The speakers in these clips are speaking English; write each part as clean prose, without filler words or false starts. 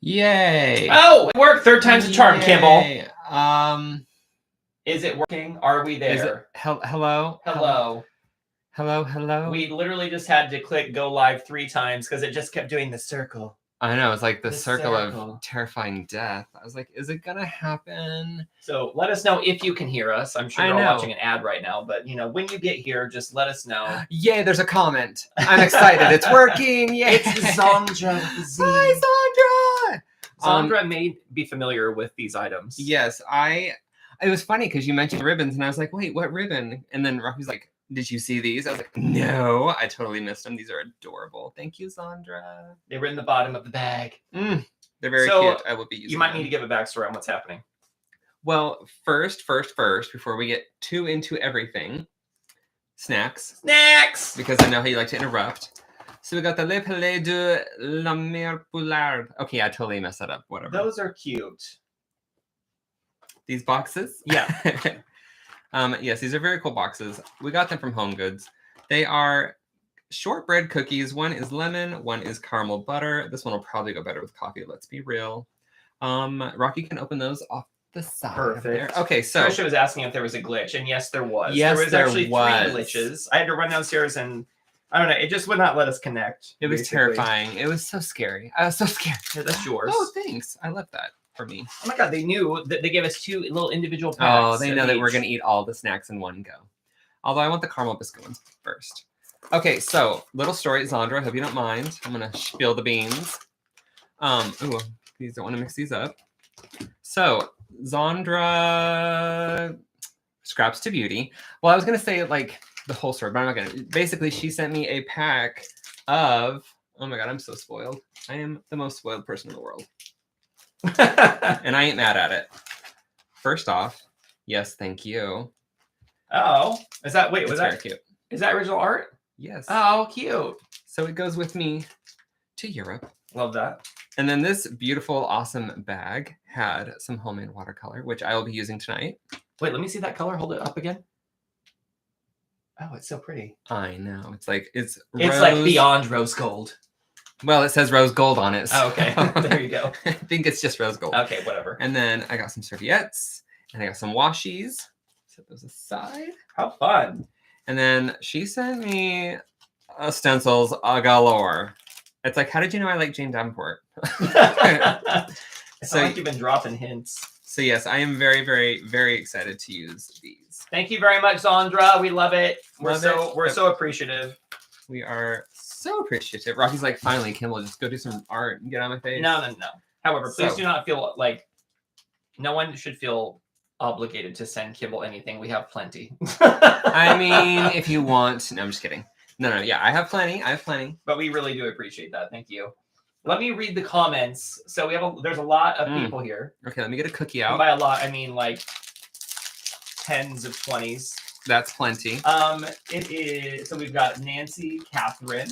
Yay! Oh, it worked. Third time's a charm, Kimball. Is it working? Are we there? Hello? Hello. Hello? We literally just had to click go live 3 times because it just kept doing the circle. I know, it's like the circle of terrifying death. I was like, is it gonna happen? So let us know if you can hear us. I'm sure you're all watching an ad right now, but when you get here, just let us know. Yay, there's a comment. I'm excited. It's working. Yay. It's Zandra. Hi, Zandra! Zandra may be familiar with these items. Yes, it was funny because you mentioned ribbons and I was like, wait, what ribbon? And then Rocky's like, did you see these? I was like, no, I totally missed them. These are adorable. Thank you, Zandra. They were in the bottom of the bag. They're very cute. I will be using You might need to give a backstory on what's happening. Well, first, before we get too into everything, snacks. Snacks! Because I know how you like to interrupt. So we got the Le Palais de la Mer Poulard. Okay, I totally messed that up. Whatever. Those are cute. These boxes? Yeah. Yes, these are very cool boxes. We got them from Home Goods. They are shortbread cookies. One is lemon, one is caramel butter. This one will probably go better with coffee, let's be real. Rocky can open those off the side. Perfect. There. Okay, so Trisha was asking if there was a glitch, and yes, there was. Yes, there was actually 3 glitches. I had to run downstairs and I don't know, it just would not let us connect. It was terrifying. It was so scary. I was so scared. Yeah, that's yours. Oh, thanks. I love that. For me. Oh my god, they knew that they gave us 2 little individual packs. Oh, they know that we're going to eat all the snacks in one go. Although I want the caramel biscuit ones first. Okay, so little story, Zandra, hope you don't mind. I'm going to spill the beans. Ooh, please don't want to mix these up. So, Zandra scraps to beauty. Well, I was going to say like the whole story, but I'm not going to. Basically, she sent me a pack of, oh my god, I'm so spoiled. I am the most spoiled person in the world. And I ain't mad at it. First off, yes, thank you. Oh, is that was that very cute? Is that original art? Yes. Oh, cute. So it goes with me to Europe. Love that. And then this beautiful, awesome bag had some homemade watercolor, which I will be using tonight. Wait, let me see that color. Hold it up again. Oh, it's so pretty. I know. It's like it's like beyond rose gold. Well, it says rose gold on it. So. Oh, okay. There you go. I think it's just rose gold. Okay, whatever. And then I got some serviettes and I got some washies. Set those aside. How fun. And then she sent me stencils galore. It's like, how did you know I like Jane Davenport? So like you've been dropping hints. So yes, I am very, very, very excited to use these. Thank you very much, Zandra. We love it. We're so appreciative. We are so appreciative. Rocky's like, finally, Kimball, just go do some art and get on my face. No. However, please do not feel like no one should feel obligated to send Kimball anything. We have plenty. I mean, if you want. No, I'm just kidding. No. Yeah, I have plenty. But we really do appreciate that. Thank you. Let me read the comments. So there's a lot of people here. Okay, let me get a cookie out. And by a lot, I mean like tens of 20s. That's plenty. It is. So we've got Nancy, Catherine,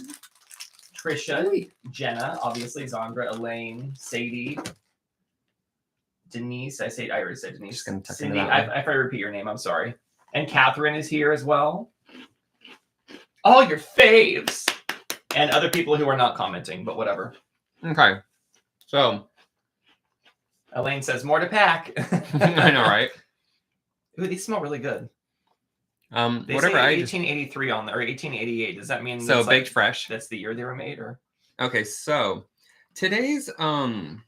Trisha, Jenna, obviously Zandra, Elaine, Sadie, Denise. I already said Denise. Just gonna tuck Cindy. into that one. If I repeat your name, I'm sorry. And Catherine is here as well. All your faves, and other people who are not commenting, but whatever. Okay, so Elaine says more to pack. I know, right? Ooh, these smell really good. They whatever. say 1883 on there, or 1888. Does that mean so baked fresh? That's the year they were made, or? Okay, so today's on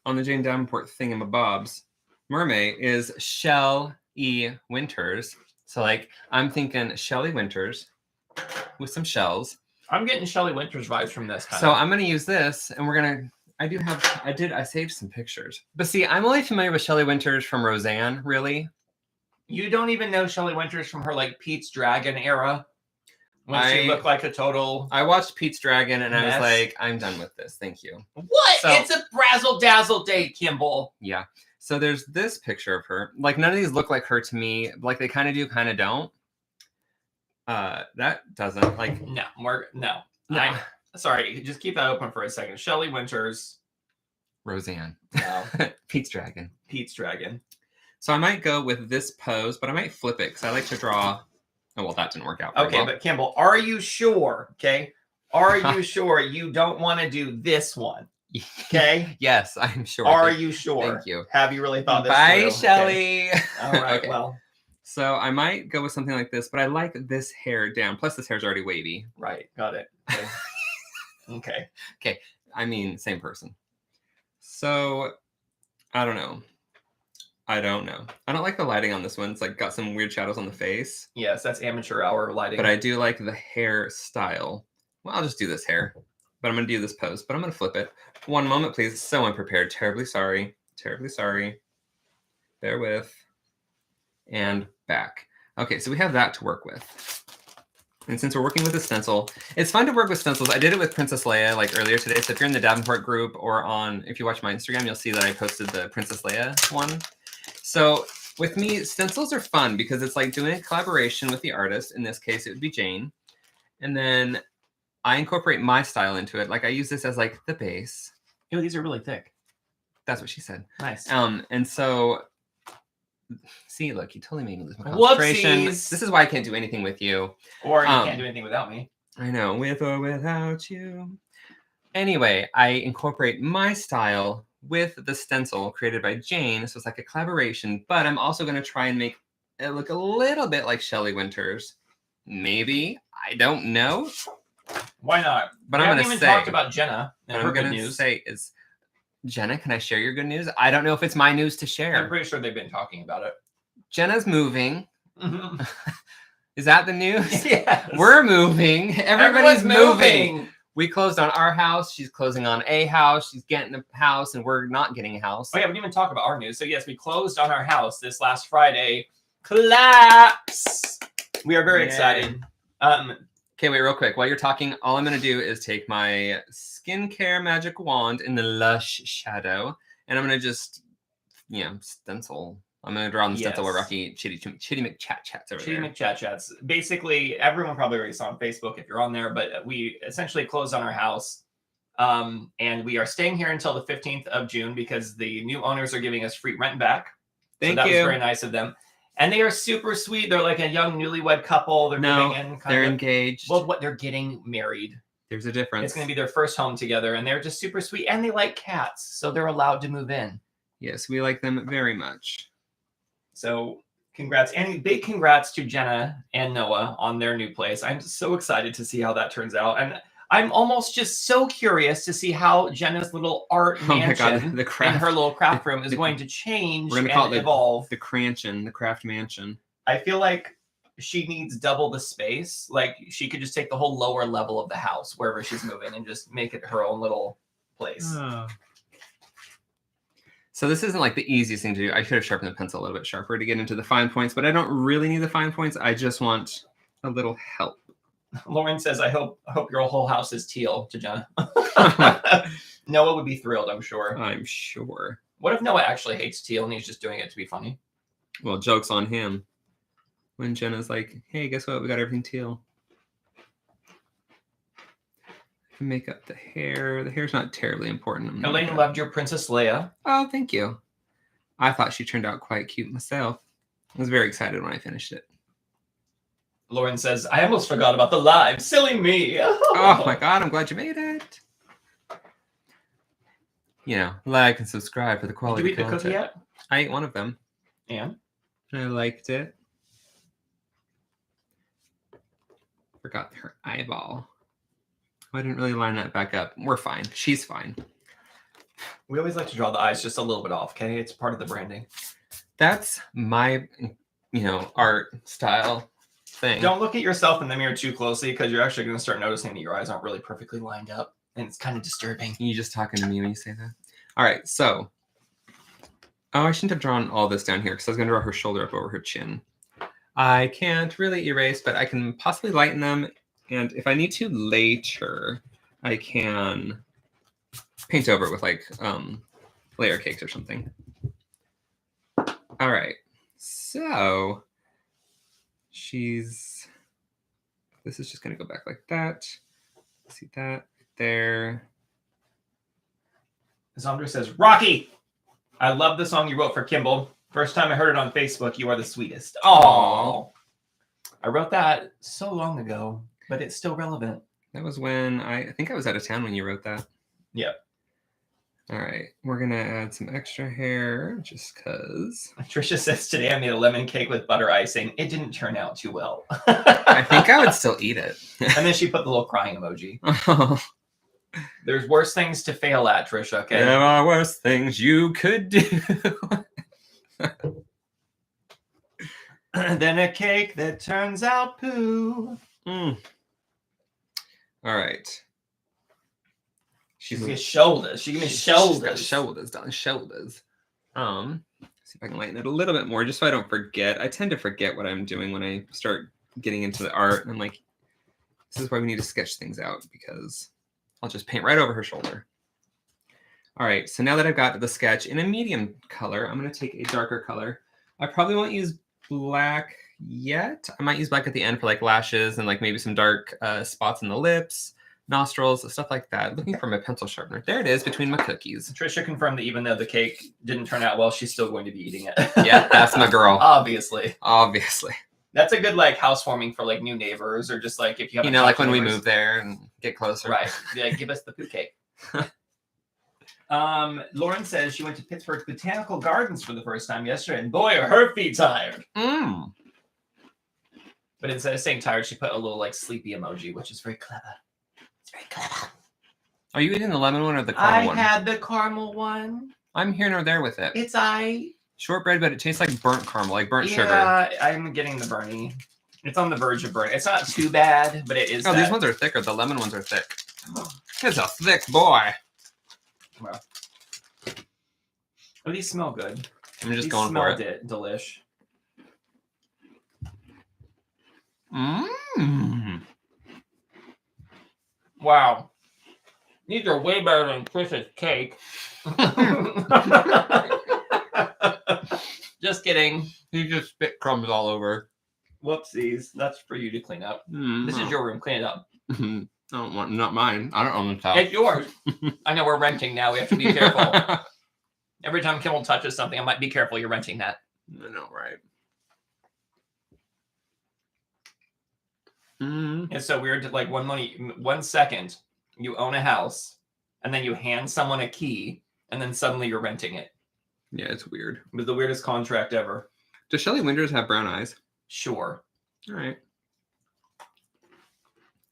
the Jane Davenport thingamabobs, Mermay is Shelley Winters. So like I'm thinking Shelley Winters with some shells. I'm getting Shelley Winters vibes from this. I'm gonna use this, and we're gonna. I saved some pictures, but see, I'm only familiar with Shelley Winters from Roseanne, really. You don't even know Shelley Winters from her like Pete's Dragon era, when she looked like a total. I watched Pete's Dragon, and mess. I was like, I'm done with this. Thank you. What? It's a brazzle dazzle day, Kimball. Yeah. So there's this picture of her. Like none of these look like her to me. Like they kind of do, kind of don't. That doesn't like. No. Sorry, just keep that open for a second. Shelley Winters. Roseanne. No. Pete's Dragon. So I might go with this pose, but I might flip it because I like to draw. Oh, well, that didn't work out. Okay, but Kimball, are you sure? Okay. Are you sure you don't want to do this one? Okay. Yes, I'm sure. Are you sure? Thank you. Have you really thought this Bye, through? Shelly. Okay. All right. Okay. Well. So I might go with something like this, but I like this hair down. Plus, this hair's already wavy. Right. Got it. Okay. Okay. Okay. I mean, same person. So I don't know. I don't like the lighting on this one. It's like got some weird shadows on the face. Yes, that's amateur hour lighting. But I do like the hairstyle. Well, I'll just do this hair. But I'm going to do this pose. But I'm going to flip it. One moment, please. So unprepared. Terribly sorry. Terribly sorry. Bear with. And back. Okay, so we have that to work with. And since we're working with a stencil, it's fun to work with stencils. I did it with Princess Leia like earlier today. So if you're in the Davenport group or if you watch my Instagram, you'll see that I posted the Princess Leia one. So with me, stencils are fun because it's like doing a collaboration with the artist. In this case, it would be Jane. And then I incorporate my style into it. Like I use this as like the base. Oh, these are really thick. That's what she said. Nice. And so, see, look, you totally made me lose my concentration. Whoopsies. This is why I can't do anything with you. Or you can't do anything without me. I know, with or without you. Anyway, I incorporate my style with the stencil created by Jane. So it's like a collaboration, but I'm also going to try and make it look a little bit like Shelley Winters. Maybe. I don't know. Why not? But we I'm haven't going to even say. talked about Jenna and her good news. Say is, Jenna, can I share your good news? I don't know if it's my news to share. I'm pretty sure they've been talking about it. Jenna's moving. Mm-hmm. Is that the news? Yes. We're moving. Everybody's Everyone's moving. We closed on our house. She's closing on a house. She's getting a house, and we're not getting a house. Oh yeah, we didn't even talk about our news. So yes, we closed on our house this last Friday. Claps. We are very excited. Okay, wait, real quick. While you're talking, all I'm going to do is take my skincare magic wand in the Lush shadow, and I'm going to just, stencil. I'm going to draw on the stencil where Rocky Chitty McChat-Chats over Chitty there. McChat-Chats. Basically, everyone probably already saw on Facebook if you're on there, but we essentially closed on our house. And we are staying here until the 15th of June because the new owners are giving us free rent back. Thank you. Was very nice of them. And they are super sweet. They're like a young newlywed couple. They're moving in. They're engaged. Well, they're getting married. There's a difference. It's going to be their first home together, and they're just super sweet. And they like cats, so they're allowed to move in. Yes, we like them very much. So congrats. And big congrats to Jenna and Noah on their new place. I'm so excited to see how that turns out. And I'm almost just so curious to see how Jenna's little art mansion the craft, in her little craft room is going to change we're gonna call and it evolve. The Cranchen, the craft mansion. I feel like she needs double the space. Like she could just take the whole lower level of the house wherever she's moving and just make it her own little place. Oh. So this isn't like the easiest thing to do. I should have sharpened the pencil a little bit sharper to get into the fine points, but I don't really need the fine points. I just want a little help. Lauren says, I hope your whole house is teal to Jenna. Noah would be thrilled, I'm sure. I'm sure. What if Noah actually hates teal and he's just doing it to be funny? Well, joke's on him. When Jenna's like, hey, guess what? We got everything teal. I can make up the hair. The hair's not terribly important. Elaine loved your Princess Leia. Oh, thank you. I thought she turned out quite cute myself. I was very excited when I finished it. Lauren says, I almost forgot about the live. Silly me. Oh my God, I'm glad you made it. Like and subscribe for the quality content. Did you eat the cookie yet? I ate one of them. And? I liked it. Forgot her eyeball. I didn't really line that back up. We're fine. She's fine. We always like to draw the eyes just a little bit off, okay? It's part of the branding. That's my, art style thing. Don't look at yourself in the mirror too closely because you're actually going to start noticing that your eyes aren't really perfectly lined up. And it's kind of disturbing. You just talking to me when you say that? All right, so. Oh, I shouldn't have drawn all this down here because I was going to draw her shoulder up over her chin. I can't really erase, but I can possibly lighten them. And if I need to later, I can paint over it with like layer cakes or something. All right, so this is just going to go back like that. See that there. Zandra says, Rocky, I love the song you wrote for Kimball. First time I heard it on Facebook, you are the sweetest. Oh, I wrote that so long ago, but it's still relevant. That was when I think I was out of town when you wrote that. Yeah. All right, we're gonna add some extra hair just cause. Trisha says today I made a lemon cake with butter icing. It didn't turn out too well. I think I would still eat it. And then she put the little crying emoji. Oh, There's worse things to fail at, Trisha, okay? there are worse things you could do. Than a cake that turns out poo. Mm. All right. She gives me shoulders. She gives me shoulders. She's got shoulders done. Shoulders. See if I can lighten it a little bit more, just so I don't forget. I tend to forget what I'm doing when I start getting into the art. I'm like, this is why we need to sketch things out, because I'll just paint right over her shoulder. All right, so now that I've got the sketch in a medium color, I'm going to take a darker color. I probably won't use black yet. I might use black at the end for like lashes and like maybe some dark spots in the lips, nostrils, stuff like that. Looking for my pencil sharpener. There it is, between my cookies. Trisha confirmed that even though the cake didn't turn out well, she's still going to be eating it. Yeah, that's my girl. Obviously. Obviously. That's a good like housewarming for like new neighbors, or just like if you have like when we move there and get closer. Right. Yeah, give us the poo cake. Lauren says she went to Pittsburgh Botanical Gardens for the first time yesterday, and boy, are her feet tired. Mm. But instead of saying tired, she put a little like sleepy emoji, which is very clever. It's very clever. Are you eating the lemon one or the caramel one? I had the caramel one. I'm here nor there with it. It's Shortbread, but it tastes like burnt caramel, like burnt sugar. Yeah, I'm getting the Bernie. It's on the verge of burning. It's not too bad, but it is. Oh, these ones are thicker. The lemon ones are thick. It's a thick boy. Well, oh, these smell good. I'm just going for it. Delish. Mmm. Wow. These are way better than Chris's cake. Just kidding. You just spit crumbs all over. Whoopsies. That's for you to clean up. This is your room. Clean it up. I don't want, not mine. I don't own this house. It's yours. I know we're renting now. We have to be careful. Every time Kimball touches something, I might be careful. You're renting that. I know, right? Mm. It's so weird. Like 1 second, you own a house, and then you hand someone a key, and then suddenly you're renting it. Yeah, it's weird. It was the weirdest contract ever. Does Shelley Winters have brown eyes? Sure. All right.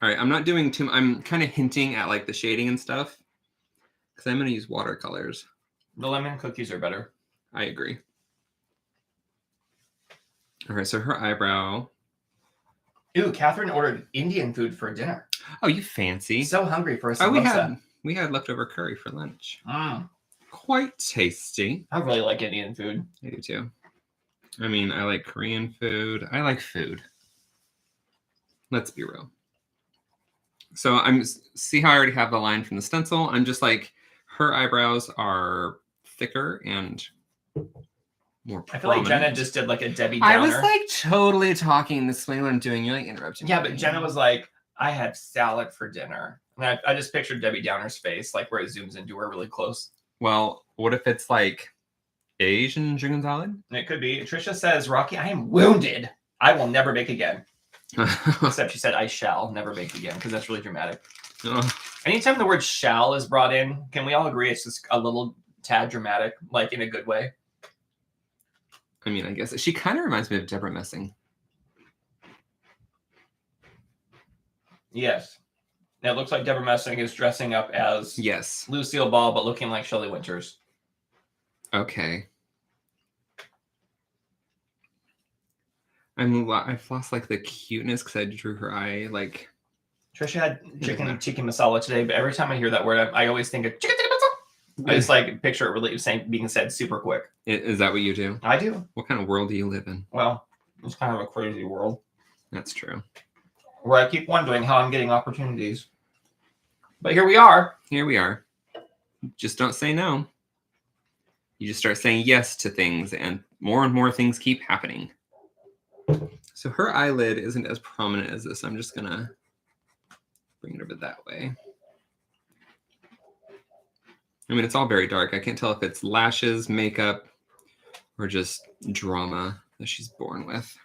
All right, I'm not doing too. I'm kind of hinting at like the shading and stuff, because I'm going to use watercolors. The lemon cookies are better. I agree. All right, so her eyebrow. Ooh, Catherine ordered Indian food for dinner. Oh, you fancy. So hungry for a samosa. Oh, we had leftover curry for lunch. Mm. Quite tasty. I really like Indian food. I do too. I mean, I like Korean food. I like food. Let's be real. So see how I already have the line from the stencil? I'm just like, her eyebrows are thicker and more I feel like prominent. Jenna just did like a Debbie Downer. I was like totally talking this way what I'm doing. You're like interrupting me. Yeah, but Jenna was like, I had salad for dinner. And I just pictured Debbie Downer's face, like where it zooms into her really close. Well, what if it's like Asian chicken salad? And it could be. Trisha says, Rocky, I am wounded. I will never bake again. Except she said, I shall never bake again, because that's really dramatic. Anytime the word shall is brought in, can we all agree it's just a little tad dramatic, like in a good way? I mean, I guess she kind of reminds me of Deborah Messing. Yes. It looks like Deborah Messing is dressing up as Lucille Ball, but looking like Shelley Winters. Okay. I've lost like the cuteness because I drew her eye like. Trisha had chicken tikka masala today, but every time I hear that word, I always think of chicken tikka masala. I just like picture it really being said super quick. Is that what you do? I do. What kind of world do you live in? Well, it's kind of a crazy world. That's true. Where I keep wondering how I'm getting opportunities. But here we are. Here we are. Just don't say no. You just start saying yes to things, and more things keep happening. So her eyelid isn't as prominent as this. I'm just going to bring it over that way. I mean, it's all very dark. I can't tell if it's lashes, makeup, or just drama that she's born with.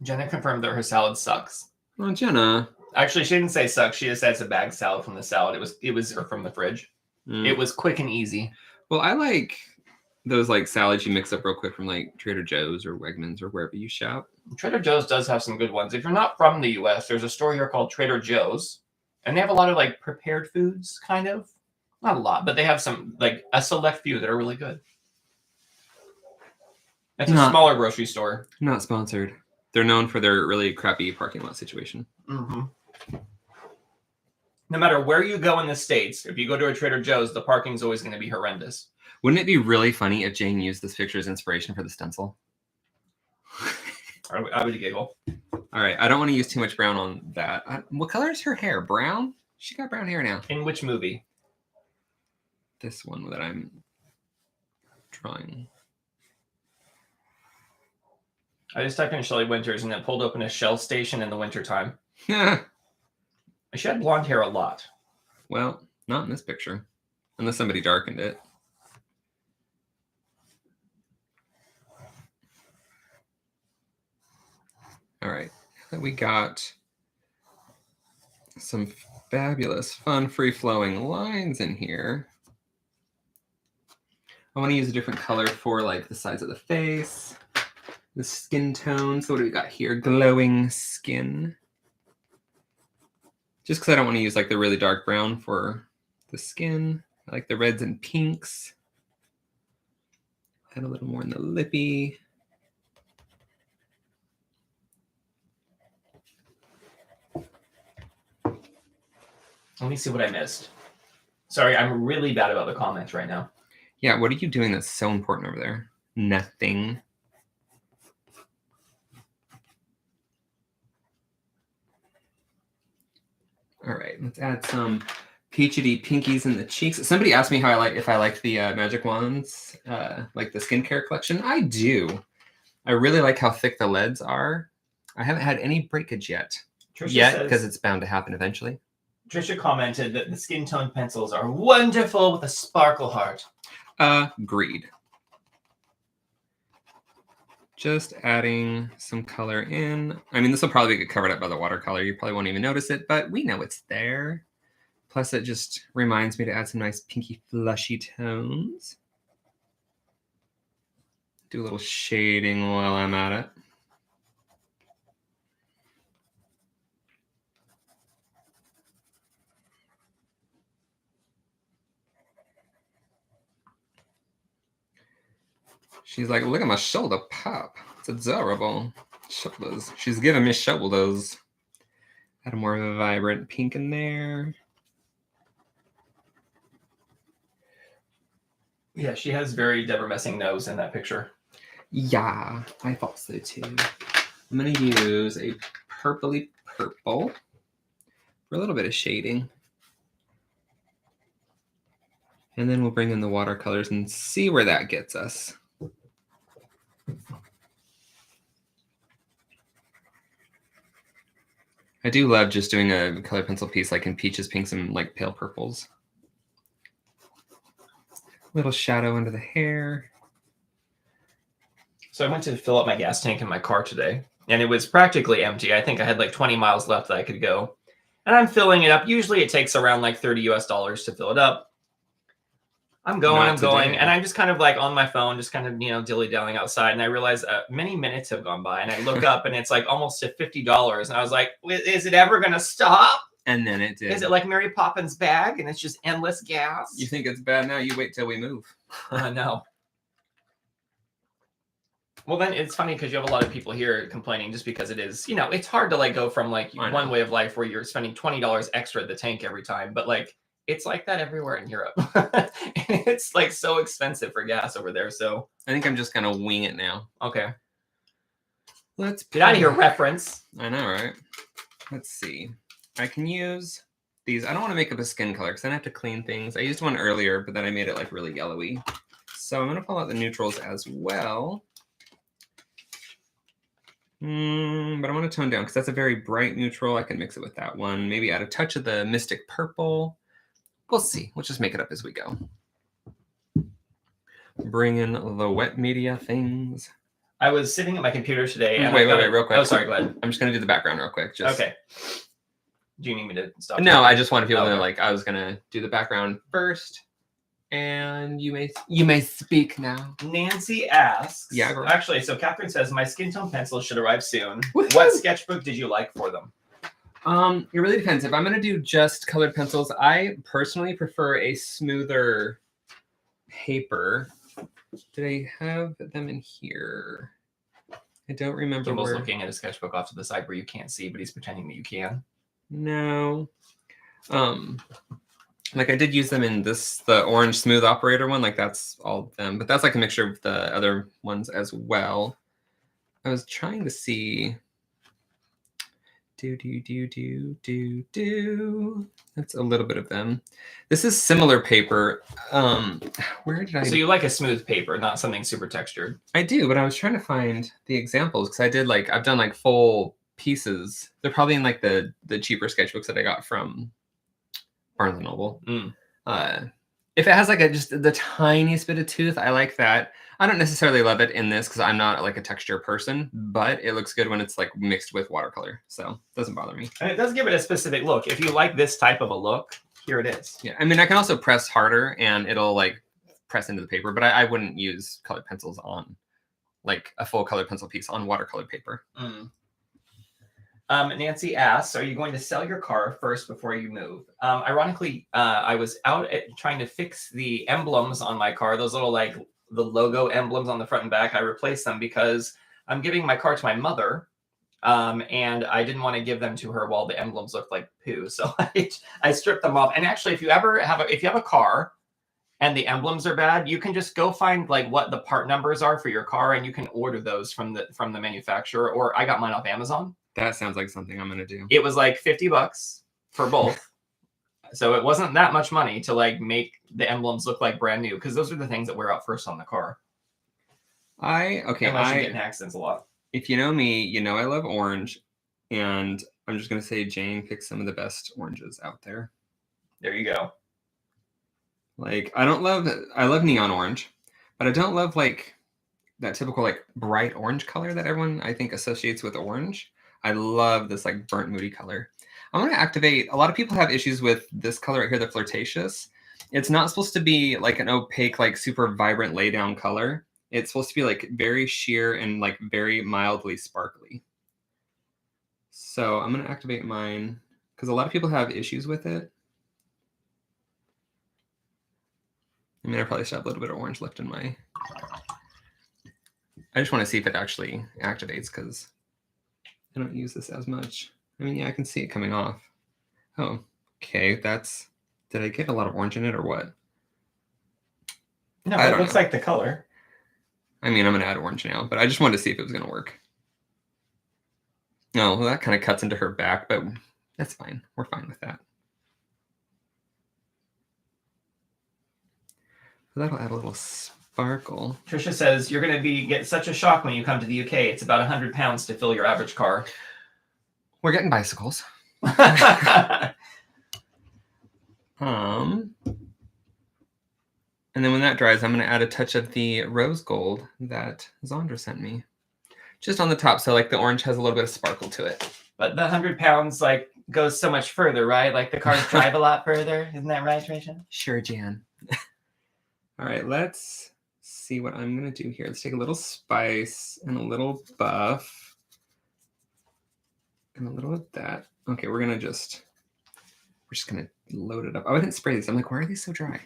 Jenna confirmed that her salad sucks. Well, Jenna. Actually, she didn't say sucks. She just said it's a bag salad from the salad. It was from the fridge. It was quick and easy. Well, I like those like salads you mix up real quick from like Trader Joe's or Wegmans or wherever you shop. Trader Joe's does have some good ones. If you're not from the US, there's a store here called Trader Joe's, and they have a lot of like prepared foods, kind of. Not a lot, but they have some, like a select few that are really good. It's a smaller grocery store. Not sponsored. They're known for their really crappy parking lot situation. Mm-hmm. No matter where you go in the States, if you go to a Trader Joe's, the parking's always going to be horrendous. Wouldn't it be really funny if Jane used this picture as inspiration for the stencil? I would giggle. All right, I don't want to use too much brown on that. What color is her hair? Brown? She got brown hair now. In which movie? This one that I'm drawing. I just typed in Shelley Winters and it pulled open a Shell station in the wintertime. Yeah. She had blonde hair a lot. Well, not in this picture. Unless somebody darkened it. All right. We got some fabulous, fun, free-flowing lines in here. I want to use a different color for like the sides of the face, the skin tone. So what do we got here? Glowing skin. Just because I don't want to use like the really dark brown for the skin. I like the reds and pinks. Add a little more in the lippy. Let me see what I missed. Sorry, I'm really bad about the comments right now. Yeah, what are you doing that's so important over there? Nothing. All right, let's add some peachity pinkies in the cheeks. Somebody asked me if I liked the Magic Wands, like the skincare collection. I do. I really like how thick the leads are. I haven't had any breakage yet. Because it's bound to happen eventually. Trisha commented that the skin tone pencils are wonderful with a sparkle heart. Agreed. Just adding some color in. I mean, this will probably get covered up by the watercolor. You probably won't even notice it, but we know it's there. Plus, it just reminds me to add some nice pinky flushy tones. Do a little shading while I'm at it. She's like, look at my shoulder pop. It's adorable. Shoulders. She's giving me shoulders. Add a more vibrant pink in there. Yeah, she has very Deborah Messing nose in that picture. Yeah, I thought so too. I'm going to use a purpley purple for a little bit of shading. And then we'll bring in the watercolors and see where that gets us. I do love just doing a color pencil piece like in peaches, pinks, and like pale purples. Little shadow under the hair. So I went to fill up my gas tank in my car today, and it was practically empty. I think I had like 20 miles left that I could go. And I'm filling it up. Usually it takes around like $30 US to fill it up. I'm going, and I'm just kind of like on my phone, just kind of, dilly-dallying outside. And I realize many minutes have gone by, and I look up and it's like almost to $50. And I was like, is it ever going to stop? And then it did. Is it like Mary Poppins' bag and it's just endless gas? You think it's bad now? You wait till we move. No. Well, then it's funny because you have a lot of people here complaining just because it is, it's hard to like go from like one way of life where you're spending $20 extra at the tank every time. But like, it's like that everywhere in Europe. It's like so expensive for gas over there. So I think I'm just going to wing it now. Okay. Let's get out of here, reference. I know, right? Let's see. I can use these. I don't want to make up a skin color because then I have to clean things. I used one earlier, but then I made it like really yellowy. So I'm going to pull out the neutrals as well. But I want to tone down because that's a very bright neutral. I can mix it with that one. Maybe add a touch of the Mystic Purple. We'll see. We'll just make it up as we go. Bring in the wet media things. I was sitting at my computer today. And wait, real quick. Oh, sorry, go ahead. I'm just going to do the background real quick. Okay. Do you need me to stop? No, I just wanted people to know, like, I was going to do the background first, And you may speak now. Nancy asks. Yeah, girl. Actually, so Catherine says my skin tone pencils should arrive soon. Woo-hoo! What sketchbook did you like for them? It really depends. If I'm gonna do just colored pencils, I personally prefer a smoother paper. Did I have them in here? I don't remember. Kimball's looking at a sketchbook off to the side where you can't see, but he's pretending that you can. No. Like I did use them in the orange smooth operator one, like that's all of them, but that's like a mixture of the other ones as well. I was trying to see. That's a little bit of them. This is similar paper. Where did I? So you like a smooth paper, not something super textured. I do, but I was trying to find the examples because I've done like full pieces. They're probably in like the cheaper sketchbooks that I got from Barnes and Noble. If it has like just the tiniest bit of tooth, I like that. I don't necessarily love it in this because I'm not like a texture person, but it looks good when it's like mixed with watercolor, so it doesn't bother me. And it does give it a specific look. If you like this type of a look, here it is. Yeah, I mean, I can also press harder and it'll like press into the paper, but I wouldn't use colored pencils on like a full colored pencil piece on watercolor paper. Nancy asks, are you going to sell your car first before you move? Ironically, I was out trying to fix the emblems on my car, those little like the logo emblems on the front and back. I replaced them because I'm giving my car to my mother, and I didn't want to give them to her while the emblems looked like poo. So I stripped them off. And actually, if you have a car and the emblems are bad, you can just go find like what the part numbers are for your car, and you can order those from the manufacturer. Or I got mine off Amazon. That sounds like something I'm gonna do. It was like $50 for both. So it wasn't that much money to like make the emblems look like brand new, because those are the things that wear out first on the car. Unless you get in accidents a lot. If you know me, you know I love orange, and I'm just gonna say Jane picked some of the best oranges out there. There you go. Like I love neon orange, but I don't love like that typical like bright orange color that everyone I think associates with orange. I love this like burnt moody color. I'm going to activate. A lot of people have issues with this color right here, the Flirtatious. It's not supposed to be like an opaque, like super vibrant lay down color. It's supposed to be like very sheer and like very mildly sparkly. So I'm going to activate mine because a lot of people have issues with it. I mean, I probably should have a little bit of orange left in my... I just want to see if it actually activates because I don't use this as much. I mean, yeah, I can see it coming off. Oh, okay. Did I get a lot of orange in it or what? No, it looks like the color. I mean, I'm going to add orange now, but I just wanted to see if it was going to work. No, well, that kind of cuts into her back, but that's fine. We're fine with that. So that'll add a little sparkle. Trisha says, you're going to get such a shock when you come to the UK. It's about 100 pounds to fill your average car. We're getting bicycles. And then when that dries, I'm going to add a touch of the rose gold that Zandra sent me. Just on the top, so like the orange has a little bit of sparkle to it. But the 100 pounds like goes so much further, right? Like the cars drive a lot further. Isn't that right, Trisha? Sure, Jan. All right, let's see what I'm going to do here. Let's take a little spice and a little buff. And a little of that. Okay, we're just going to load it up. Oh, I didn't spray these. I'm like, why are these so dry?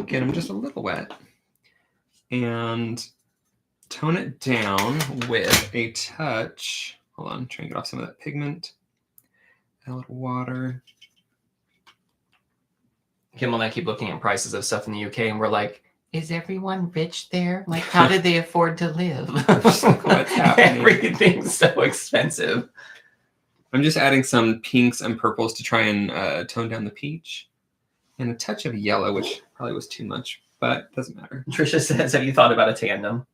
Get them just a little wet. And tone it down with a touch. Hold on, try and get off some of that pigment. Add a little water. Kimball and I keep looking at prices of stuff in the UK, and we're like, is everyone rich there? Like, how did they afford to live? What's happening? Everything's so expensive. I'm just adding some pinks and purples to try and tone down the peach. And a touch of yellow, which probably was too much, but doesn't matter. Trisha says, have you thought about a tandem?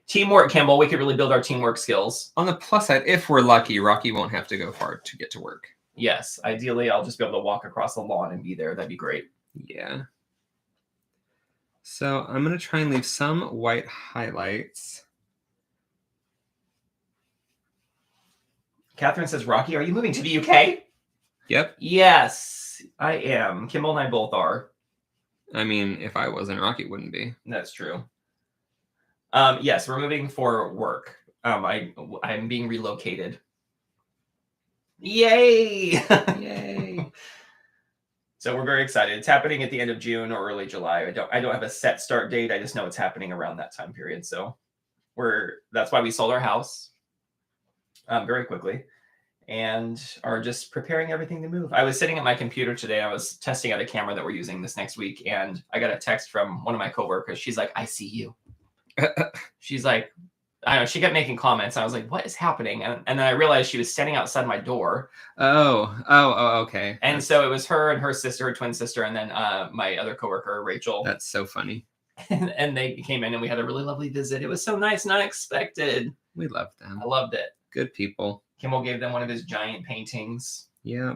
Teamwork, Kimball. We could really build our teamwork skills. On the plus side, if we're lucky, Rocky won't have to go far to get to work. Yes. Ideally, I'll just be able to walk across the lawn and be there. That'd be great. Yeah. So I'm going to try and leave some white highlights. Catherine says, Rocky, are you moving to the UK? Yep. Yes, I am. Kimball and I both are. I mean, if I wasn't, Rocky wouldn't be. That's true. Yes, we're moving for work. I'm being relocated. Yay! Yay. So we're very excited. It's happening at the end of June or early July. I don't have a set start date. I just know it's happening around that time period. So that's why we sold our house very quickly and are just preparing everything to move. I was sitting at my computer today. I was testing out a camera that we're using this next week, and I got a text from one of my coworkers. She's like, "I see you." She's like, I don't know, she kept making comments. I was like, what is happening? And then I realized she was standing outside my door. Oh, okay. And so it was her and her sister, her twin sister, and then my other coworker, Rachel. That's so funny. And they came in and we had a really lovely visit. It was so nice and unexpected. We loved them. I loved it. Good people. Kimball gave them one of his giant paintings. Yeah.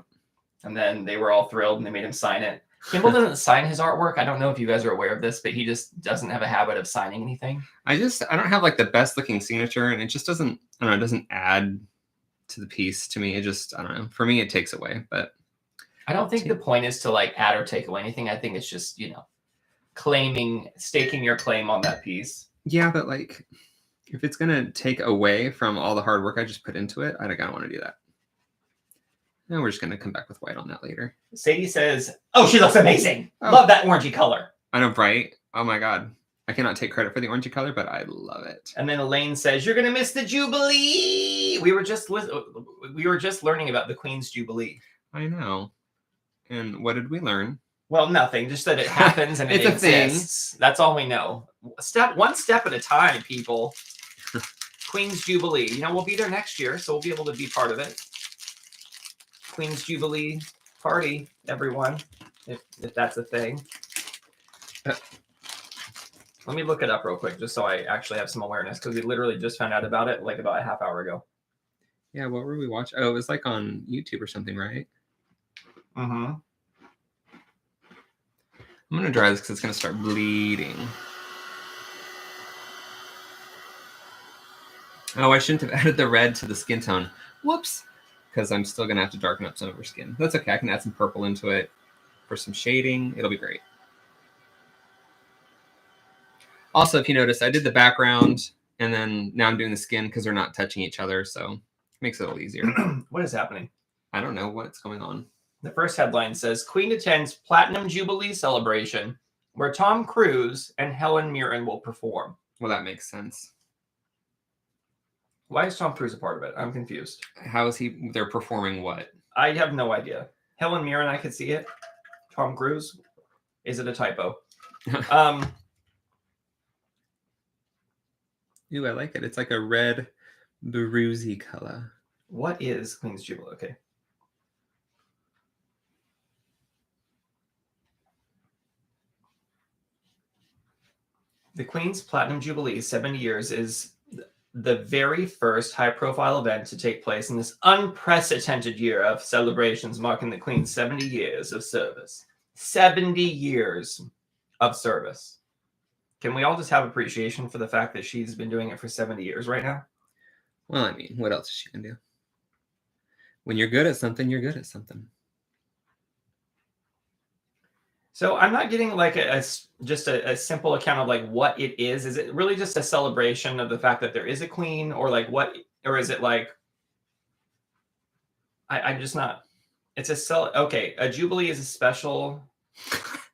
And then they were all thrilled and they made him sign it. Kimball doesn't sign his artwork. I don't know if you guys are aware of this, but he just doesn't have a habit of signing anything. I don't have like the best looking signature, and it just doesn't, I don't know, it doesn't add to the piece to me. It just, I don't know. For me, it takes away, but I don't think the point is to like add or take away anything. I think it's just, staking your claim on that piece. Yeah, but like if it's going to take away from all the hard work I just put into it, I don't want to do that. And we're just going to come back with white on that later. Sadie says, "Oh, she looks amazing. Love that orangey color." I know, right? Oh my God. I cannot take credit for the orangey color, but I love it. And then Elaine says, "You're going to miss the Jubilee." We were just learning about the Queen's Jubilee. I know. And what did we learn? Well, nothing. Just that it happens and it exists. That's all we know. One step at a time, people. Queen's Jubilee. We'll be there next year, so we'll be able to be part of it. Queen's Jubilee party, everyone, if that's a thing. Let me look it up real quick, just so I actually have some awareness, because we literally just found out about it like about a half hour ago. Yeah, what were we watching? Oh, it was like on YouTube or something, right? Mm-hmm. I'm going to dry this because it's going to start bleeding. Oh, I shouldn't have added the red to the skin tone. Whoops. Because I'm still going to have to darken up some of her skin. That's okay. I can add some purple into it for some shading. It'll be great. Also, if you notice, I did the background, and then now I'm doing the skin because they're not touching each other, so it makes it a little easier. What is happening? I don't know what's going on. The first headline says, "Queen attends Platinum Jubilee celebration, where Tom Cruise and Helen Mirren will perform." Well, that makes sense. Why is Tom Cruise a part of it? I'm confused. How is he? They're performing what? I have no idea. Helen Mirren, I could see it. Tom Cruise, is it a typo? Ooh, I like it. It's like a red, bruisey color. What is Queen's Jubilee? Okay. The Queen's Platinum Jubilee, 70 years, is the very first high-profile event to take place in this unprecedented year of celebrations marking the Queen's 70 years of service. 70 years of service. Can we all just have appreciation for the fact that she's been doing it for 70 years right now? Well, I mean, what else is she going to do? When you're good at something, you're good at something. So I'm not getting like just a simple account of like what it is. Is it really just a celebration of the fact that there is a queen, or like what, or is it like, I'm just not, it's okay. A jubilee is a special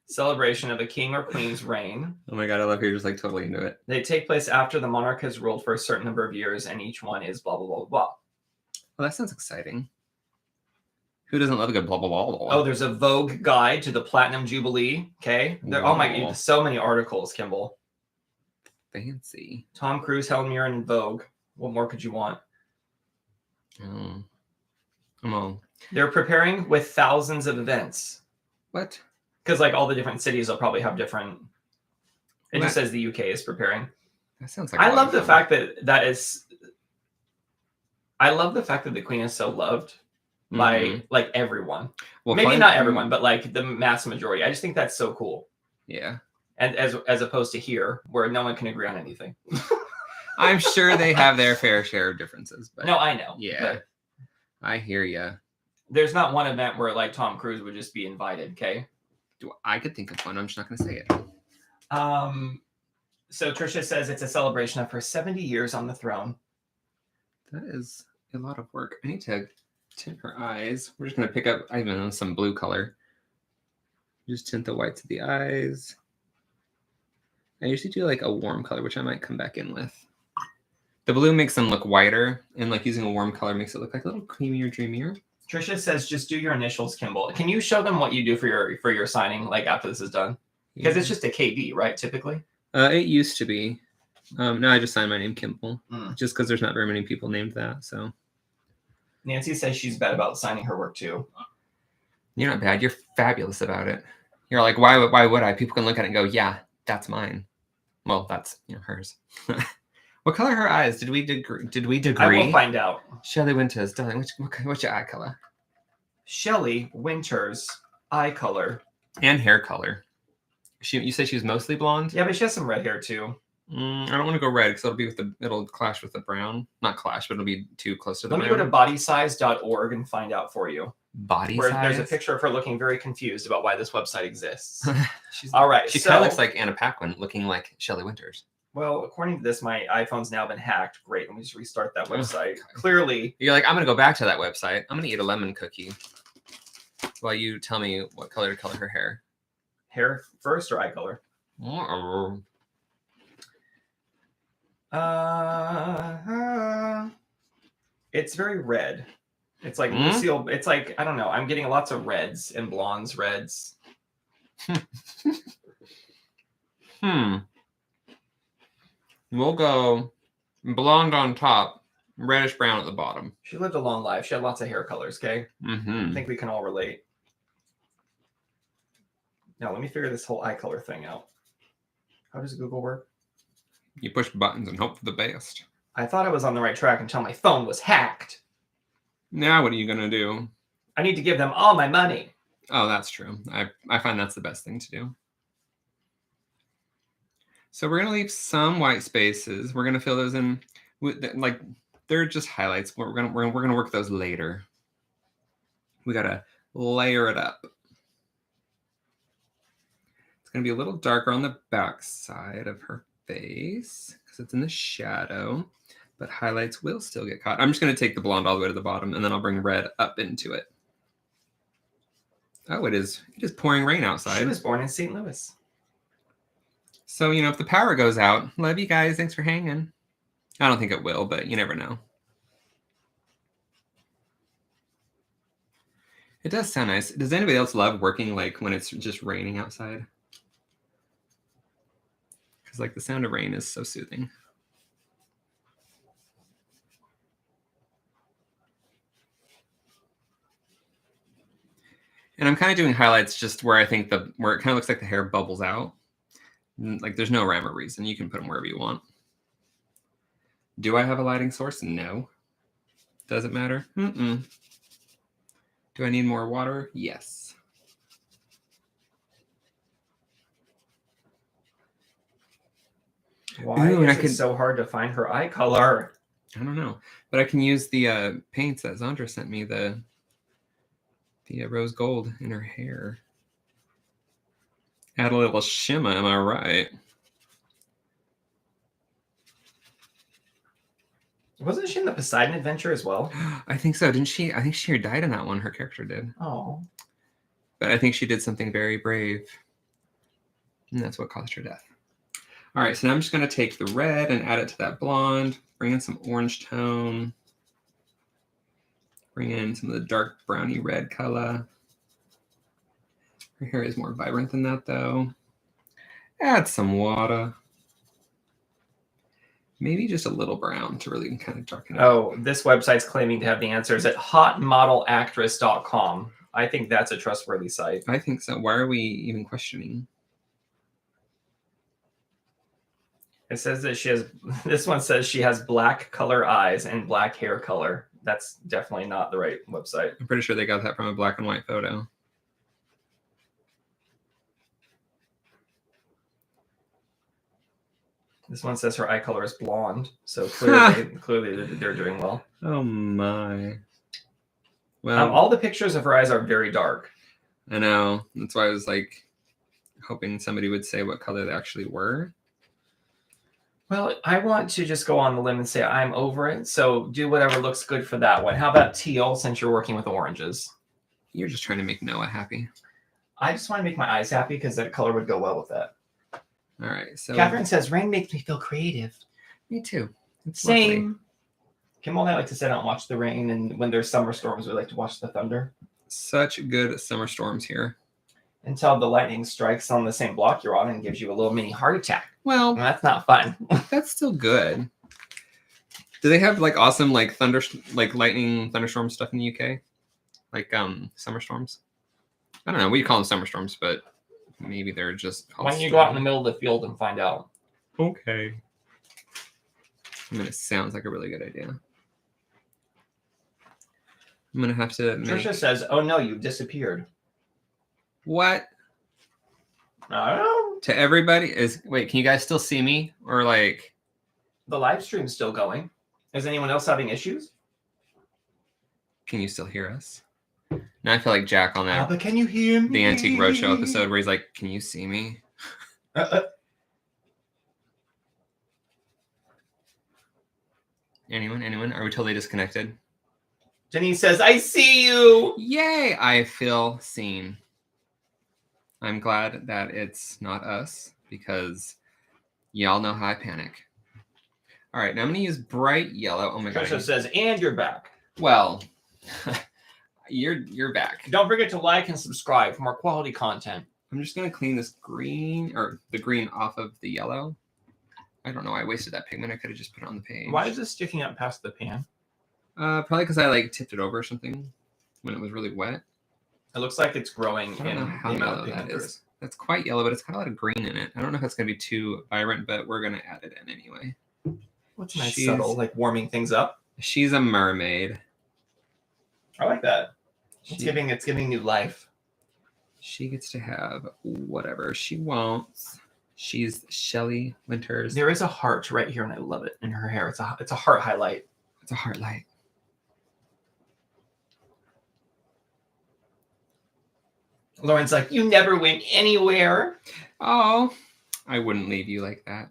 celebration of a king or queen's reign. Oh my God, I love how you're just like totally into it. They take place after the monarch has ruled for a certain number of years, and each one is blah, blah, blah, blah. Well, that sounds exciting. Who doesn't love a good blah, blah, blah, blah? Oh, there's a Vogue guide to the Platinum Jubilee. Okay. Oh my, so many articles, Kimball. Fancy. Tom Cruise, Helen Mirren, and Vogue. What more could you want? Oh. Come on. They're preparing with thousands of events. What? Because like all the different cities will probably have different. It just says the UK is preparing. That sounds like. I love the fact that is. I love the fact that the Queen is so loved by like everyone. Well, maybe not everyone, but like the mass majority. I just think that's so cool. Yeah. And as opposed to here, where no one can agree on anything. I'm sure they have their fair share of differences. But no, I know. Yeah. But I hear you. There's not one event where like Tom Cruise would just be invited. Okay. I could think of one. I'm just not going to say it. So Trisha says it's a celebration of her 70 years on the throne. That is a lot of work. I need to tint her eyes. We're just going to pick up, I don't know, some blue color. Just tint the whites of the eyes. I usually do like a warm color, which I might come back in with. The blue makes them look whiter, and like using a warm color makes it look like a little creamier, dreamier. Trisha says, just do your initials, Kimball. Can you show them what you do for your signing, like after this is done? Because it's just a KB, right? Typically. It used to be. Now I just signed my name Kimball, just because there's not very many people named that. So. Nancy says she's bad about signing her work too. You're not bad. You're fabulous about it. You're like, why would I? People can look at it and go, yeah, that's mine. Well, that's hers. What color are her eyes? Did we degree? I will find out. Shelley Winters, darling. What's your eye color? Shelley Winters eye color and hair color. You said she was mostly blonde. Yeah, but she has some red hair too. I don't want to go red because it'll clash with the brown. Not clash, but it'll be too close to the brown. Let me go to bodysize.org and find out for you. Body where size? There's a picture of her looking very confused about why this website exists. All right. She kind of looks like Anna Paquin looking like Shelley Winters. Well, according to this, my iPhone's now been hacked. Great. Let me just restart that website. Clearly. You're like, I'm going to go back to that website. I'm going to eat a lemon cookie while you tell me what color to color her hair. Hair first or eye color? It's very red. It's like Lucille. It's like, I don't know. I'm getting lots of reds and blondes, reds. We'll go blonde on top, reddish brown at the bottom. She lived a long life. She had lots of hair colors, okay? I think we can all relate. Now, let me figure this whole eye color thing out. How does Google work? You push buttons and hope for the best. I thought I was on the right track until my phone was hacked. Now what are you going to do? I need to give them all my money. Oh, that's true. I find that's the best thing to do. So we're going to leave some white spaces. We're going to fill those in with like they're just highlights. We're going to work those later. We got to layer it up. It's going to be a little darker on the back side of her face because it's in the shadow, but highlights will still get caught. I'm just going to take the blonde all the way to the bottom, and then I'll bring red up into it. Oh, it is pouring rain outside. She was born in St. Louis. So, if the power goes out, love you guys. Thanks for hanging. I don't think it will, but you never know. It does sound nice. Does anybody else love working like when it's just raining outside? Because like the sound of rain is so soothing. And I'm kind of doing highlights just where I think where it kind of looks like the hair bubbles out. Like there's no rhyme or reason. You can put them wherever you want. Do I have a lighting source? No. Does it matter? Do I need more water? Yes. Why is it so hard to find her eye color? I don't know. But I can use the paints that Zandra sent me, the rose gold in her hair. Add a little shimmer, am I right? Wasn't she in the Poseidon Adventure as well? I think so. Didn't she? I think she died in that one. Her character did. Oh. But I think she did something very brave. And that's what caused her death. All right, so now I'm just going to take the red and add it to that blonde. Bring in some orange tone. Bring in some of the dark browny red color. Her hair is more vibrant than that, though. Add some water. Maybe just a little brown to really kind of darken it. Oh, this website's claiming to have the answers at hotmodelactress.com. I think that's a trustworthy site. I think so. Why are we even questioning? It says that she has, this one says she has black color eyes and black hair color. That's definitely not the right website. I'm pretty sure they got that from a black and white photo. This one says her eye color is blonde, so clearly they're doing well. Oh my. Well, All the pictures of her eyes are very dark. I know. That's why I was like hoping somebody would say what color they actually were. Well, I want to just go on the limb and say I'm over it. So do whatever looks good for that one. How about teal since you're working with oranges? You're just trying to make Noah happy. I just want to make my eyes happy because that color would go well with that. All right. So Catherine says rain makes me feel creative. Me too. It's Same. lovely. Kimball and I like to sit out and watch the rain, and when there's summer storms, we like to watch the thunder. Such good summer storms here. Until the lightning strikes on the same block you're on and gives you a little mini heart attack. Well, And that's not fun. that's still good. Do they have like awesome like lightning thunderstorm stuff in the UK? Like summer storms? I don't know. We call them summer storms, but maybe they're just called Why don't you go out in the middle of the field and find out? Okay. I mean, it sounds like a really good idea. I'm gonna have to make... Trisha says, "Oh no, you disappeared." What? I don't know. To everybody is wait, can you guys still see me? Or like The live stream's still going. Is anyone else having issues? can you still hear us? Now I feel like Jack on that But can you hear me? the Antique Roadshow episode where he's like, "Can you see me?" Anyone? Are we totally disconnected? Denise says, "I see you." Yay! I feel seen. I'm glad that it's not us because y'all know how I panic. All right, now I'm gonna use bright yellow. Oh my Trisha god. says, "And you're back." Well, you're back. Don't forget to like and subscribe for more quality content. I'm just gonna clean this green or the green off of the yellow. I don't know why I wasted that pigment. I could have just put it on the page. Why is this sticking up past the pan? Probably because I like tipped it over or something when it was really wet. It looks like it's growing I don't know in how the amount yellow of that pigment there is. is. That's quite yellow, but it's got a lot of green in it. I don't know if it's gonna be too vibrant, but we're gonna add it in anyway. What's nice, She's- subtle, like warming things up. She's a mermaid. I like that. It's She, giving new life. she gets to have whatever she wants. She's Shelley Winters. There is a heart right here, and I love it in her hair. It's a heart highlight. It's a heart light. Lauren's like, "You never went anywhere." Oh, I wouldn't leave you like that.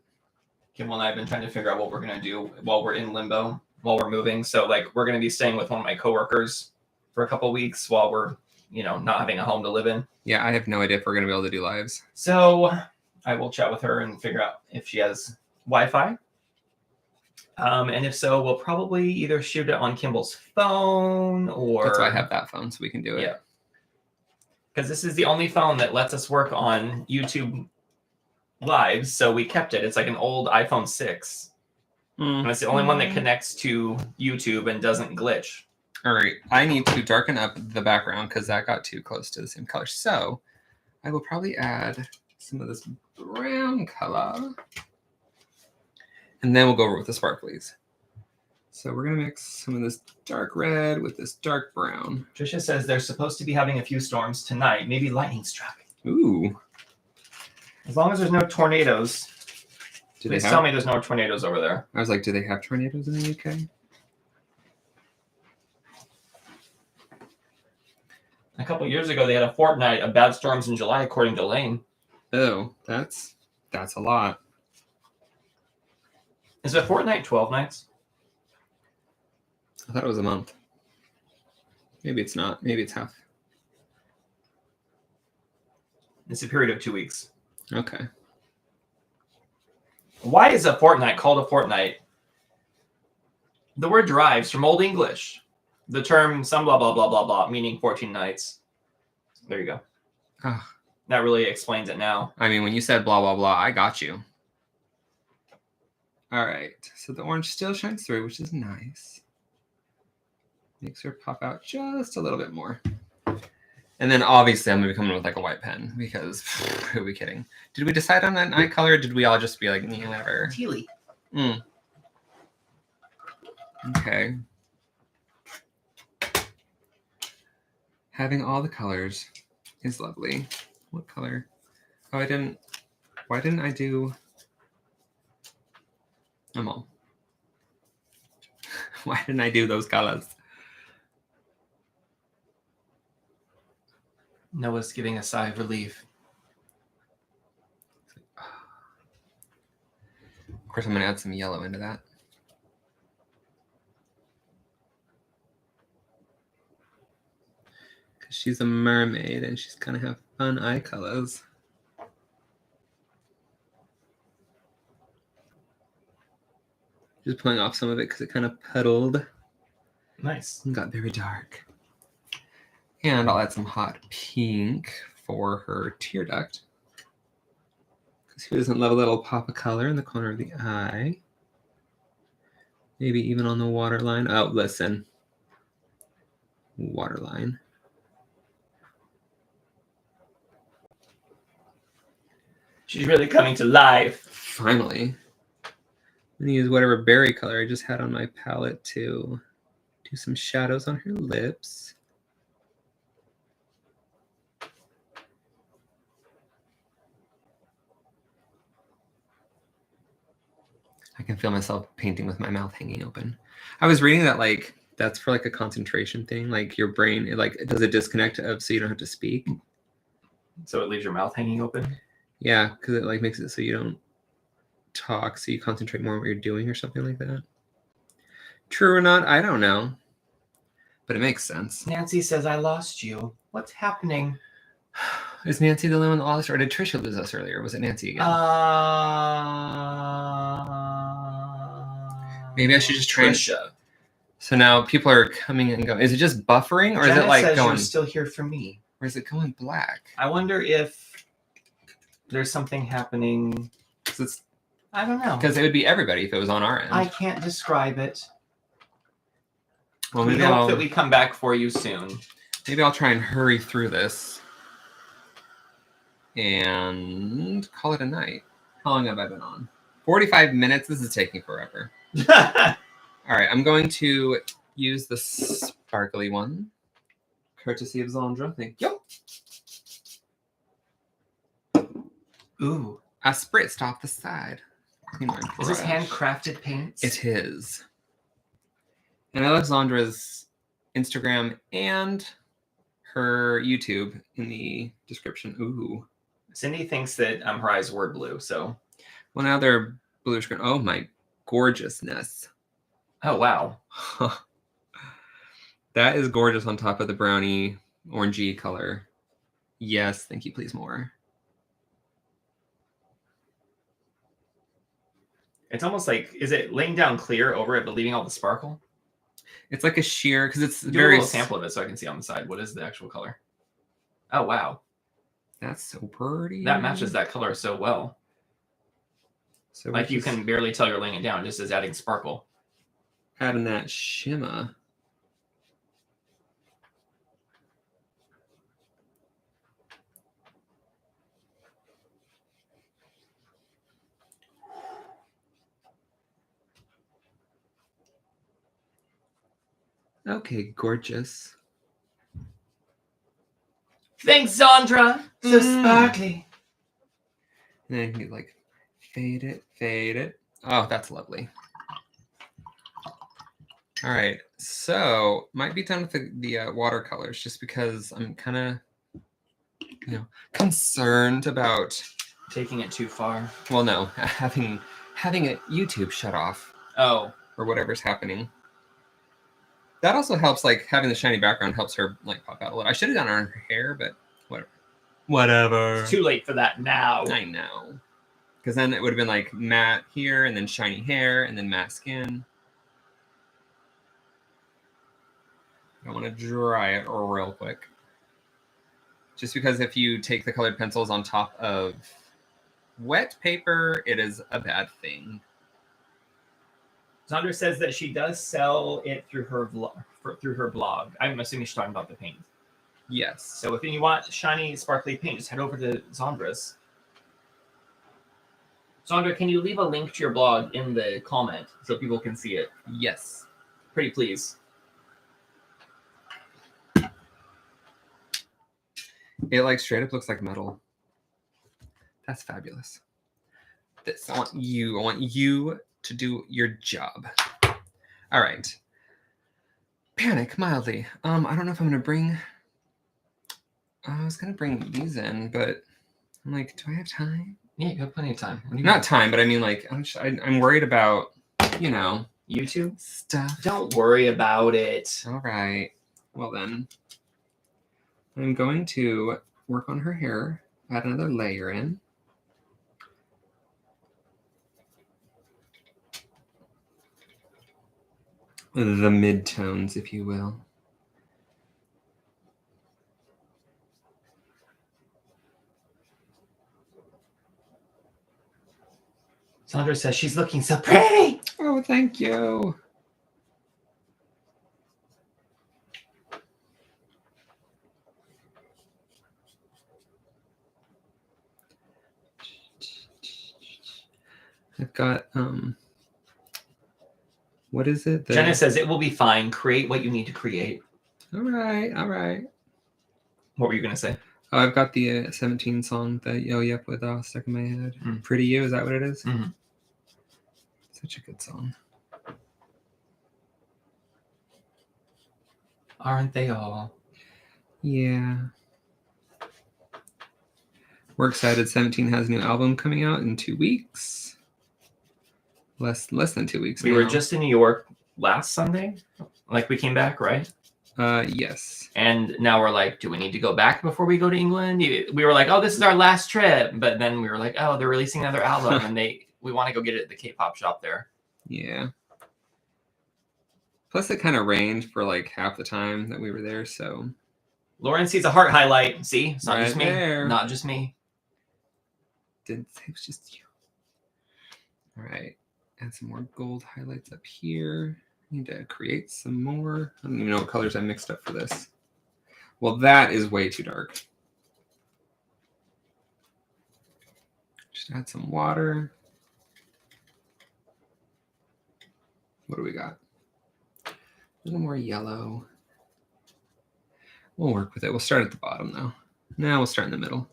Kimball and I have been trying to figure out what we're gonna do while we're in limbo, while we're moving. So like, we're gonna be staying with one of my coworkers for a couple weeks while we're, not having a home to live in. Yeah, I have no idea if we're gonna be able to do lives. So I will chat with her and figure out if she has Wi-Fi. And if so, we'll probably either shoot it on Kimball's phone or... That's why I have that phone, so we can do it. Yeah. Because this is the only phone that lets us work on YouTube Lives, so we kept it. It's like an old iPhone 6. And it's the only one that connects to YouTube and doesn't glitch. All right, I need to darken up the background because that got too close to the same color. So I will probably add some of this brown color. And then we'll go over with the sparklies. So we're going to mix some of this dark red with this dark brown. Trisha says they're supposed to be having a few storms tonight. Maybe lightning struck. Ooh. As long as there's no tornadoes. Do they Please have? tell me there's no tornadoes over there. I was like, do they have tornadoes in the UK? A couple of years ago, they had a fortnight of bad storms in July, according to Lane. Oh, that's a lot. Is a fortnight 12 nights? I thought it was a month. Maybe it's not. Maybe it's half. It's a period of 2 weeks. Okay. Why is a fortnight called a fortnight? The word derives from Old English. The term some blah, blah, blah, blah, blah, meaning 14 nights. There you go. Oh, That really explains it now. I mean, when you said blah, blah, blah, I got you. All right. So the orange still shines through, which is nice. Makes her pop out just a little bit more. And then obviously I'm going to be coming with like a white pen because who are we kidding? Did we decide on that eye color? Or did we all just be like, whatever? Tealy. Okay. Having all the colors is lovely. What color? Oh, why didn't I do them all? Why didn't I do those colors? Noah's giving a sigh of relief. Of course, I'm going to add some yellow into that. Because she's a mermaid and she's going to have fun eye colors. Just pulling off some of it because it kind of puddled. Nice. And got very dark. And I'll add some hot pink for her tear duct. Because who doesn't love a little pop of color in the corner of the eye? Maybe even on the waterline. Oh, listen. Waterline. She's really coming to life. Finally. I'm going to use whatever berry color I just had on my palette to do some shadows on her lips. I can feel myself painting with my mouth hanging open. I was reading that like that's for like a concentration thing. Like your brain, it does a disconnect of so you don't have to speak. So it leaves your mouth hanging open? Yeah, because it like makes it so you don't talk, so you concentrate more on what you're doing or something like that. True or not, I don't know. But it makes sense. Nancy says I lost you. What's happening? Is Nancy the only one that lost, or did Trisha lose us earlier? Was it Nancy again? Maybe I should just try. Trisha. So now people are coming and going. Is it just buffering, or Jenna is it like says going? you're still here for me. Or is it going black? I wonder if there's something happening. I don't know. Because it would be everybody if it was on our end. I can't describe it. Well, We maybe hope that we come back for you soon. Maybe I'll try and hurry through this and call it a night. How long have I been on? 45 minutes. This is taking forever. All right, I'm going to use the sparkly one, courtesy of Zandra. Thank you. Ooh. I spritzed off the side. Is this handcrafted paints? It is. And I love Zandra's Instagram and her YouTube in the description. Ooh. Cindy thinks that her eyes were blue, so. Well, now they're bluish green. Oh, my gorgeousness. Oh, wow. That is gorgeous on top of the brownie orangey color. Yes, thank you, please more. It's almost like, is it laying down clear over it but leaving all the sparkle? It's like a sheer, because it's Do very... a little sample of it so I can see on the side. What is the actual color? Oh, wow. That's so pretty. That matches that color so well. So like you can barely tell you're laying it down, just as adding sparkle. Adding that shimmer. Okay, gorgeous. Thanks, Zandra. So sparkly. And then you can like fade it, fade it. Oh, that's lovely. All right, so might be done with the watercolors just because I'm kind of, concerned about taking it too far. Well, no, having it YouTube shut off. Oh, or whatever's happening. That also helps, like having the shiny background helps her like pop out a little. I should have done it on her hair, but whatever. Whatever. It's too late for that now. I know. Because then it would have been like matte here and then shiny hair and then matte skin. I want to dry it real quick. Just because if you take the colored pencils on top of wet paper, it is a bad thing. Zandra says that she does sell it through her blog. I'm assuming she's talking about the paint. Yes. So if you want shiny, sparkly paint, just head over to Zandra's. Zandra, can you leave a link to your blog in the comment so people can see it? Yes. Pretty please. It like straight up looks like metal. That's fabulous. I want you to do your job. All right. Panic mildly. I don't know if I'm gonna bring I was gonna bring these in, but I'm like, do I have time? Yeah, you have plenty of time. Not time, but I mean, like, I'm worried about, YouTube stuff. Don't worry about it. All right. Well then, I'm going to work on her hair. Add another layer in. The mid-tones, if you will. Sandra says she's looking so pretty. Oh, thank you. I've got what is it? Jenna says it will be fine. Create what you need to create. All right. What were you gonna say? Oh, I've got the 17 song that Yo Yep with stuck in my head. Pretty You, is that what it is? Mm-hmm. Such a good song. Aren't they all? Yeah. We're excited. 17 has a new album coming out in 2 weeks. Less than 2 weeks. We were just in New York last Sunday. Like we came back, right? Yes. And now we're like, do we need to go back before we go to England? We were like, oh, this is our last trip. But then we were like, oh, they're releasing another album, and we want to go get it at the K-pop shop there. Yeah. Plus, it kind of rained for like half the time that we were there, so. Lauren sees a heart highlight. See, it's not Right just me. there. Not just me. Didn't say it was just you. All right. Add some more gold highlights up here. Need to create some more. I don't even know what colors I mixed up for this. Well, that is way too dark. Just add some water. What do we got? A little more yellow. We'll work with it. We'll start at the bottom, though. Now we'll start in the middle.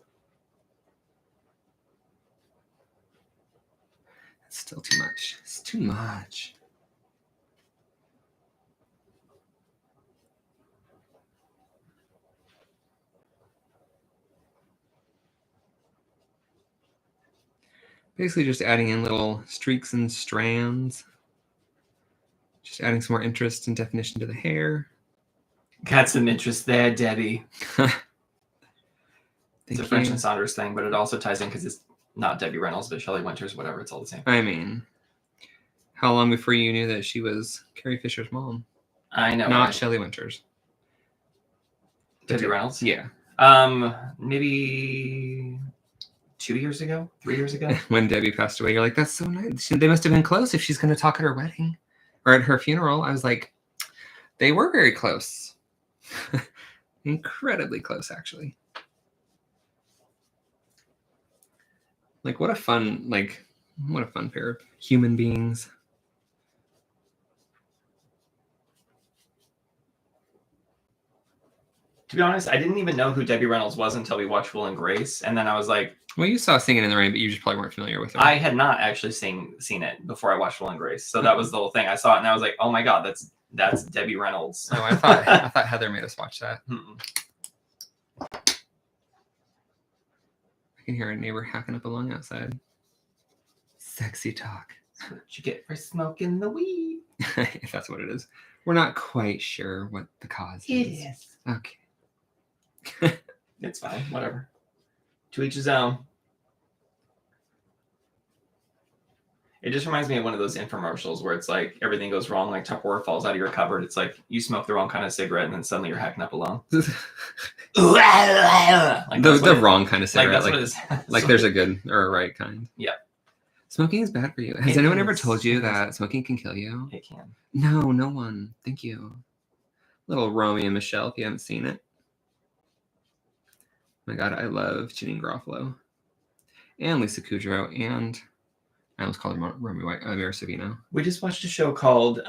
It's still too much. It's too much. Basically just adding in little streaks and strands. Just adding some more interest and definition to the hair. Got some interest there, Debbie. It's a French you. and Saunders thing, but it also ties in because it's not Debbie Reynolds, but Shelley Winters, whatever. It's all the same. I mean, how long before you knew that she was Carrie Fisher's mom? I know. Not right? Shelley Winters. Debbie Reynolds? Yeah. Maybe 2 years ago, 3 years ago. When Debbie passed away, you're like, that's so nice. They must have been close if she's going to talk at her wedding or at her funeral. I was like, they were very close. Incredibly close, actually. Like, what a fun pair of human beings. To be honest, I didn't even know who Debbie Reynolds was until we watched Will and Grace. And then I was like... Well, you saw Singing in the Rain, but you just probably weren't familiar with her. I had not actually seen it before I watched Will and Grace. So that was the whole thing. I saw it and I was like, oh my God, that's Debbie Reynolds. Oh, I thought Heather made us watch that. Mm-mm. I can hear a neighbor hacking up a lung outside. Sexy talk. That's what you get for smoking the weed. If that's what it is. We're not quite sure what the cause is. It is. Okay. It's fine. Whatever. To each his own. It just reminds me of one of those infomercials where it's like everything goes wrong, like Tupperware falls out of your cupboard. It's like you smoke the wrong kind of cigarette and then suddenly you're hacking up a lung. Like Like the wrong kind of Like cigarette. that's what it is. Like there's a good or a right kind. Yeah. Smoking is bad for you. Has anyone ever told you that smoking can kill you? It can. No, no one. Thank you. Little Romy and Michelle, if you haven't seen it. Oh my God, I love Janine Garofalo. And Lisa Kudrow. And I almost called her Romy White. Mira Sorvino. We just watched a show called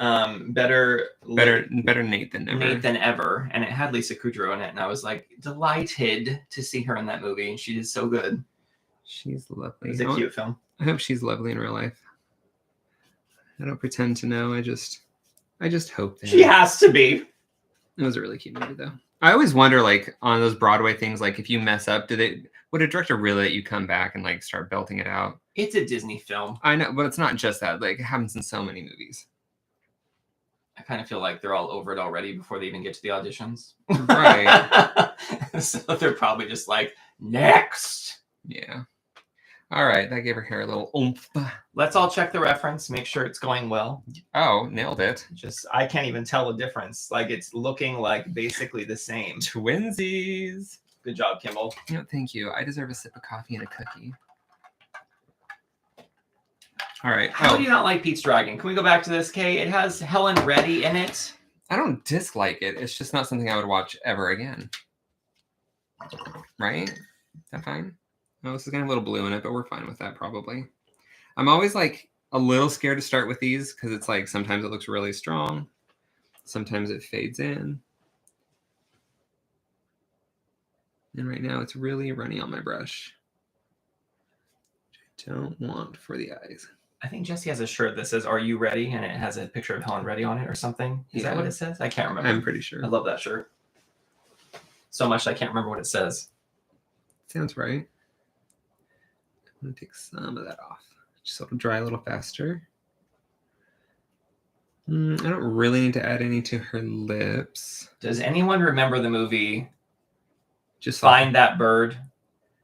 Better Nate Than Ever. Nate Than Ever. And it had Lisa Kudrow in it. And I was like delighted to see her in that movie. And she did so good. She's lovely. It was a cute film. I hope she's lovely in real life. I don't pretend to know. I just hope that. She has to be. It was a really cute movie, though. I always wonder, like, on those Broadway things, like, if you mess up, would a director really let you come back and, like, start belting it out? It's a Disney film. I know, but it's not just that. Like, it happens in so many movies. I kind of feel like they're all over it already before they even get to the auditions. Right. So they're probably just like, next. Yeah. All right. That gave her hair a little oomph. Let's all check the reference, make sure it's going well. Oh, nailed it. Just, I can't even tell the difference. Like, it's looking like basically the same. Twinsies. Good job, Kimball. You know, thank you. I deserve a sip of coffee and a cookie. All right. How do you not like Pete's Dragon? Can we go back to this, Kay? It has Helen Reddy in it. I don't dislike it. It's just not something I would watch ever again. Right? Is that fine? Oh, this is getting a little blue in it, but we're fine with that probably. I'm always like a little scared to start with these because it's like sometimes it looks really strong. Sometimes it fades in. And right now it's really runny on my brush. Which I don't want for the eyes. I think Jesse has a shirt that says, "Are you ready?" And it has a picture of Helen Reddy on it or something. Is that what it says? I can't remember. I'm pretty sure. I love that shirt. So much I can't remember what it says. Sounds right. I'm going to take some of that off. Just so it'll dry a little faster. I don't really need to add any to her lips. Does anyone remember the movie Just Find That Bird?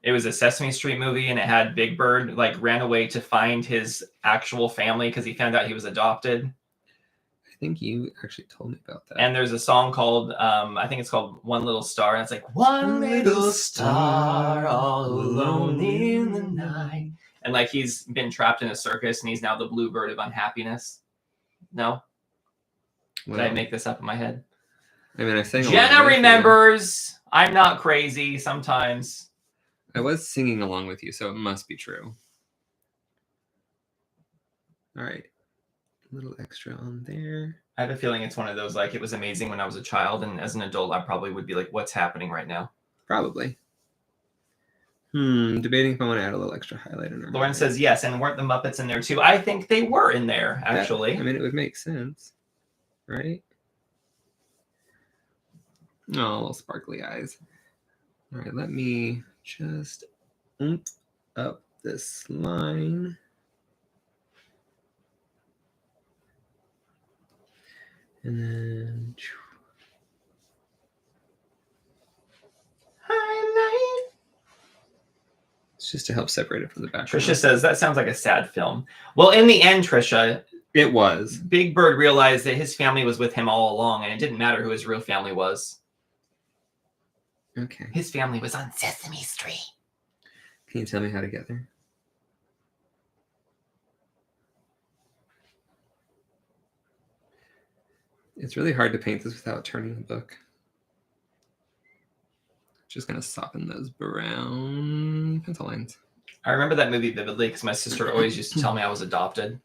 It was a Sesame Street movie, and it had Big Bird like ran away to find his actual family because he found out he was adopted. I think you actually told me about that. And there's a song called, I think it's called One Little Star. And it's like, one little star all alone in the night. And like he's been trapped in a circus and he's now the bluebird of unhappiness. No? Well, Did I make this up in my head? I mean, I sang Jenna remembers. I'm not crazy sometimes. I was singing along with you, so it must be true. All right. A little extra on there. I have a feeling it's one of those, like, it was amazing when I was a child, and as an adult, I probably would be like, what's happening right now? Probably. Debating if I want to add a little extra highlight in her. Lauren says yes, and weren't the Muppets in there too? I think they were in there, actually. I mean, it would make sense, right? Oh, little sparkly eyes. All right, let me just oomph up this line. And then Highlight. it's just to help separate it from the background. Trisha says that sounds like a sad film. Well, in the end, Trisha, It was. Big Bird realized that his family was with him all along, and it didn't matter who his real family was. Okay. His family was on Sesame Street. Can you tell me how to get there? It's really hard to paint this without turning the book. Just gonna soften those brown pencil lines. I remember that movie vividly because my sister always used to tell me I was adopted.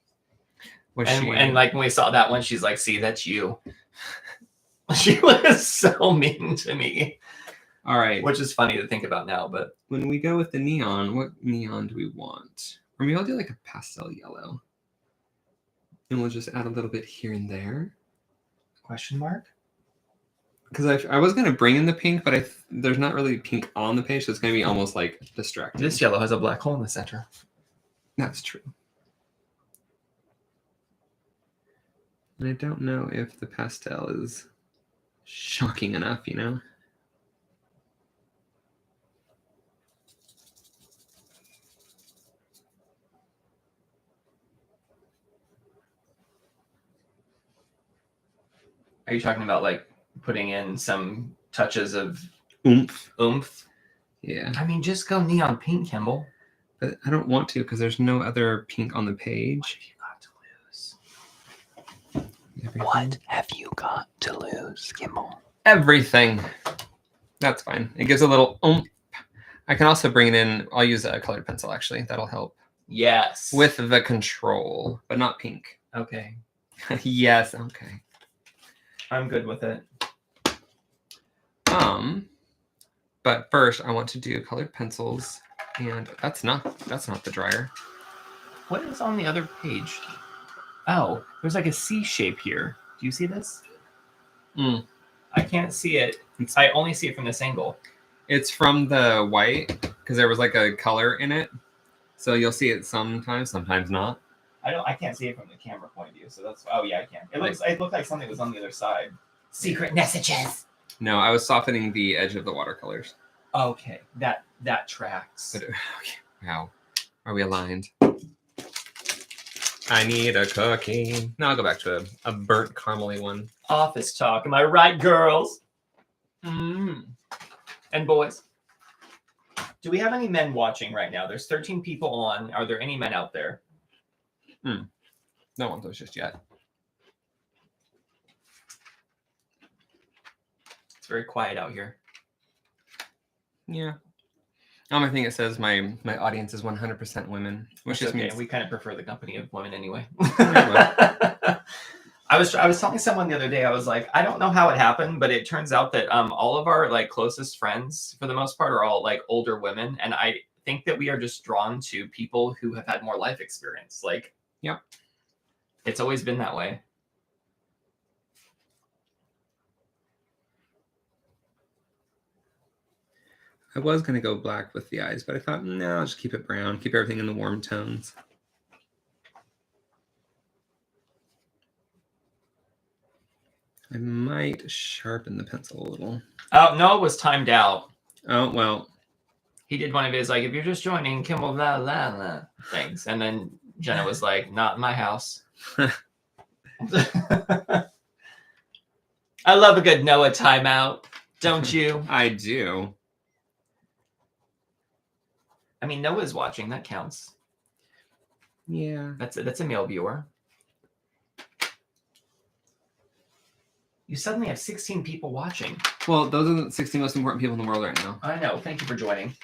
Was And like when we saw that one, she's like, "See, that's you." She was so mean to me. All right. Which is funny to think about now, but When we go with the neon, what neon do we want? Or maybe I'll do like a pastel yellow. And we'll just add a little bit here and there. question mark? Because I was going to bring in the pink, but there's not really pink on the page, so it's going to be almost like distracting. This yellow has a black hole in the center. That's true. And I don't know if the pastel is shocking enough, you know? Are you talking about like putting in some touches of Oomph. Yeah. I mean, just go neon pink, Kimball. But I don't want to because there's no other pink on the What page. have you got to lose? Everything. What have you got to lose, Kimball? Everything. That's fine. It gives a little oomph. I can also bring it in. I'll use a colored pencil, actually. That'll help. Yes. With the control, but not pink. Okay. Yes. Okay. I'm good with it. But first I want to do colored pencils, and that's not the dryer. What is on the other page? Oh, there's like a C shape here. Do you see this? I can't see it. I only see it from this angle. It's from the white because there was like a color in it. So you'll see it sometimes, sometimes not. I can't see it from the camera point of view. So that's oh yeah, I can. It looked like something was on the other side. Secret messages. No, I was softening the edge of the watercolors. Okay, that tracks. But, okay. Wow. Are we aligned? I need a cookie. Now I'll go back to a burnt caramely one. Office talk. Am I right, girls? And boys. Do we have any men watching right now? There's 13 people on. Are there any men out there? No one knows just yet. It's very quiet out here. Yeah. I think it says my audience is 100% women, which just means we kind of prefer the company of women anyway. Yeah, I was telling someone the other day, I was like, I don't know how it happened, but it turns out that all of our like closest friends, for the most part, are all like older women, and I think that we are just drawn to people who have had more life experience. Like, yep, it's always been that way. I was going to go black with the eyes, but I thought, no, I'll just keep it brown. Keep everything in the warm tones. I might sharpen the pencil a little. Oh, no, it was timed out. Oh, well. He did one of his, like, if you're just joining Kimball, la, la, la, things. And then Jenna was like, not in my house. I love a good Noah timeout. Don't you? I do. I mean, Noah's watching. That counts. Yeah. That's a male viewer. You suddenly have 16 people watching. Well, those are the 16 most important people in the world right now. I know. Thank you for joining.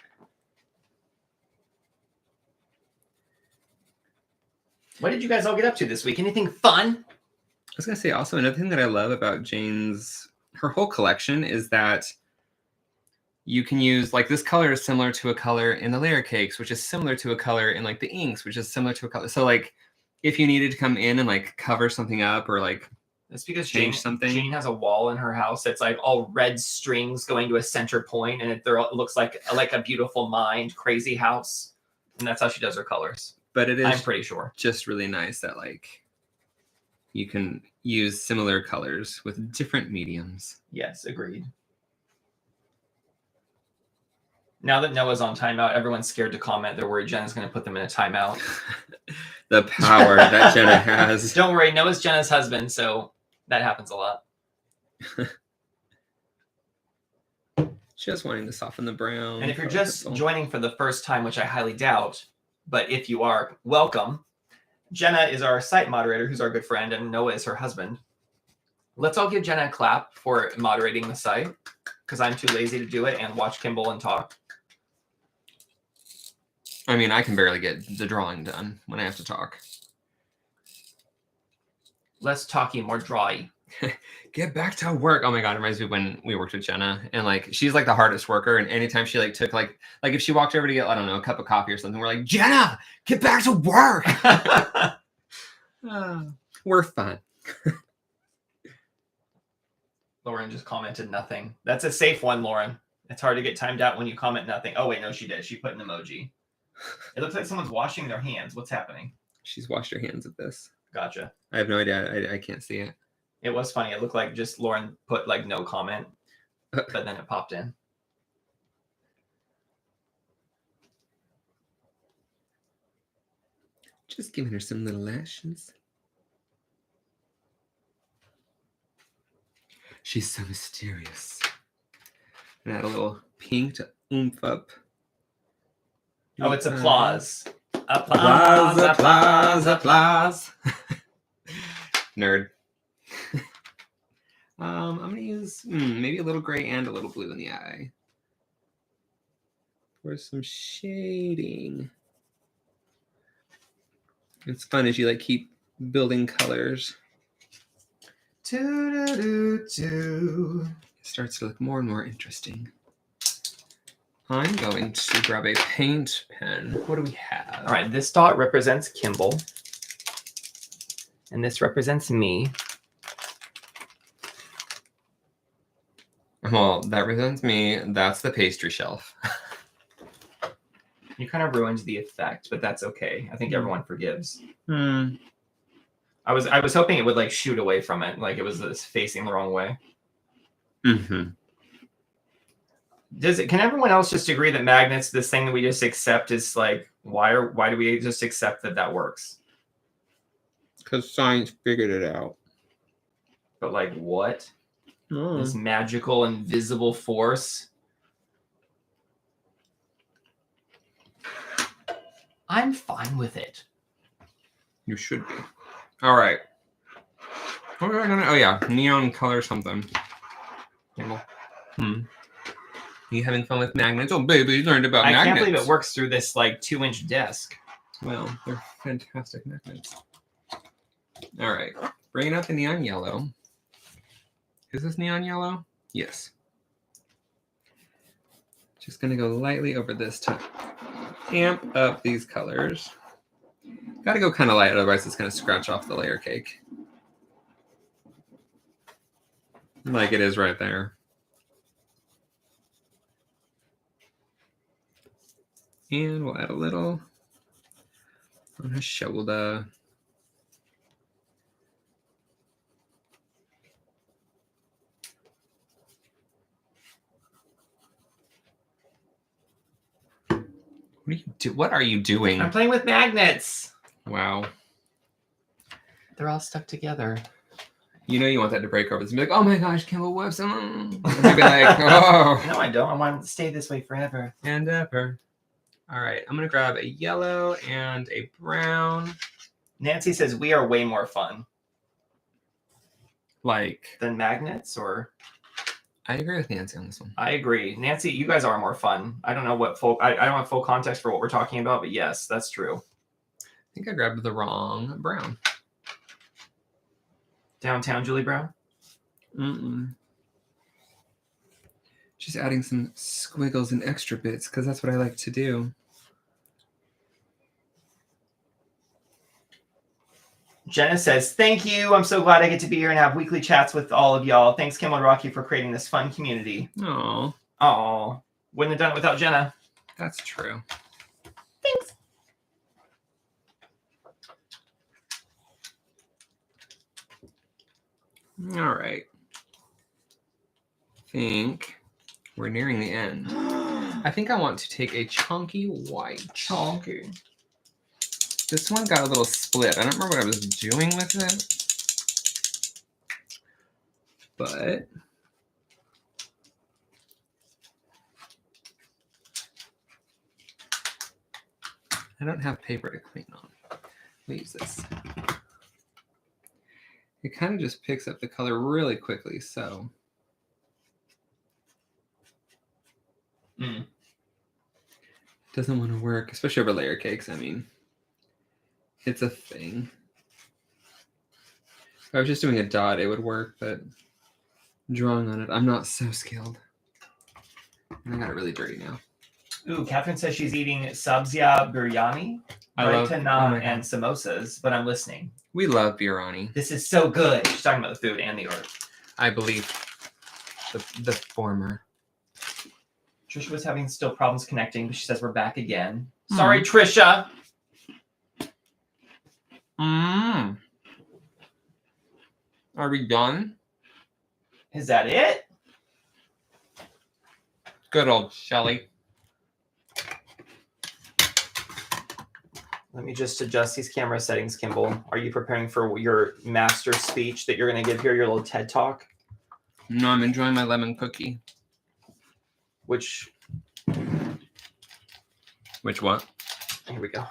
What did you guys all get up to this week? Anything fun? I was going to say also another thing that I love about her whole collection is that you can use, like, this color is similar to a color in the layer cakes, which is similar to a color in, like, the inks, which is similar to a color. So, like, if you needed to come in and, like, cover something up or, like, it's because change something. Jane has a wall in her house that's, like, all red strings going to a center point, and it looks like a beautiful mind, crazy house. And that's how she does her colors. But it is, I'm pretty sure, just really nice that, like, you can use similar colors with different mediums. Yes, agreed. Now that Noah's on timeout, everyone's scared to comment. They're worried Jenna's going to put them in a timeout. The power that Jenna has. Don't worry, Noah's Jenna's husband, so that happens a lot. Just wanting to soften the brown. And if you're just joining for the first time, which I highly doubt, but if you are, welcome. Jenna is our site moderator, who's our good friend, and Noah is her husband. Let's all give Jenna a clap for moderating the site, because I'm too lazy to do it and watch Kimball and talk. I mean, I can barely get the drawing done when I have to talk. Less talky, more drawy. Get back to work. Oh my God, it reminds me when we worked with Jenna, and like she's like the hardest worker, and anytime she like took like if she walked over to get, I don't know, a cup of coffee or something, we're like, Jenna, get back to work. We're fun. Lauren just commented nothing. That's a safe one, Lauren. It's hard to get timed out when you comment nothing. Oh wait, no, she did. She put an emoji. It looks like someone's washing their hands. What's happening? She's washed her hands at this. Gotcha. I have no idea. I can't see it. It was funny. It looked like just Lauren put like no comment, but then it popped in. Just giving her some little lashes. She's so mysterious. And add a little pink to oomph up. Oh, it's applause. Applause, applause, applause. Nerd. I'm going to use maybe a little gray and a little blue in the eye. For some shading. It's fun as you like keep building colors. It starts to look more and more interesting. I'm going to grab a paint pen. What do we have? All right, this dot represents Kimball. And this represents me. Well, that represents me. That's the pastry shelf. You kind of ruined the effect, but that's okay. I think everyone forgives. Hmm. I was hoping it would like shoot away from it, like it was facing the wrong way. Mm-hmm. Can everyone else just agree that magnets, this thing that we just accept, is like why do we just accept that works? Because science figured it out. But like what? This magical invisible force. I'm fine with it. You should be. All right. What was I gonna? Oh yeah, neon color something. Kimball. You having fun with magnets? Oh baby, you learned about magnets. I can't believe it works through this like 2-inch desk. Well, they're fantastic magnets. All right, bringing out the neon yellow. Is this neon yellow? Yes. Just gonna go lightly over this to amp up these colors. Gotta go kind of light, otherwise it's gonna scratch off the layer cake. Like it is right there. And we'll add a little on her shoulder. What are you doing? I'm playing with magnets. Wow. They're all stuck together. You know you want that to break over. It's gonna be like, oh my gosh, Kimball whoops. And you'll be like, oh. No, I don't. I want it to stay this way forever. And ever. All right, I'm gonna grab a yellow and a brown. Nancy says we are way more fun. Like than magnets, or? I agree with Nancy on this one. I agree. Nancy, you guys are more fun. I don't know what I don't have full context for what we're talking about, but yes, that's true. I think I grabbed the wrong brown. Downtown Julie Brown? Just adding some squiggles and extra bits, because that's what I like to do. Jenna says, thank you. I'm so glad I get to be here and have weekly chats with all of y'all. Thanks, Kimball and Rocky, for creating this fun community. Oh. Oh. Wouldn't have done it without Jenna. That's true. Thanks. All right. I think we're nearing the end. I think I want to take a chunky white. Chunky. This one got a little split. I don't remember what I was doing with it. But I don't have paper to clean on. We'll use this. It kind of just picks up the color really quickly, so. Doesn't want to work, especially over layer cakes. I mean, it's a thing. If I was just doing a dot, it would work, but drawing on it, I'm not so skilled. And I got it really dirty now. Ooh, Catherine says she's eating sabzia biryani, naan, and samosas, but I'm listening. We love biryani. This is so good. She's talking about the food and the art. I believe the former. Trisha was having still problems connecting, but she says we're back again. Sorry, Trisha. Are we done? Is that it? Good old Shelly. Let me just adjust these camera settings, Kimball. Are you preparing for your master speech that you're going to give here, your little TED Talk? No, I'm enjoying my lemon cookie. Which what? Here we go.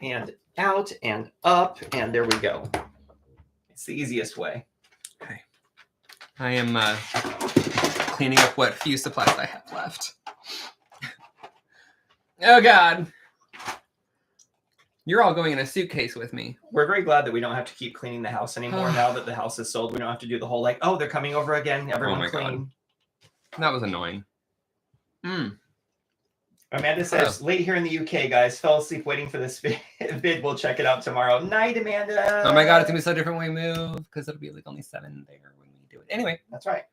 And out and up, and there we go. It's the easiest way. Okay. I am cleaning up what few supplies I have left. Oh, God. You're all going in a suitcase with me. We're very glad that we don't have to keep cleaning the house anymore. Now that the house is sold, we don't have to do the whole, like, oh, they're coming over again. Everyone clean. God. That was annoying. Amanda says, late here in the UK, guys. Fell asleep waiting for this vid. We'll check it out tomorrow. Night, Amanda. Oh, my God. It's going to be so different when we move because it'll be like only 7 there when we do it. Anyway. That's right.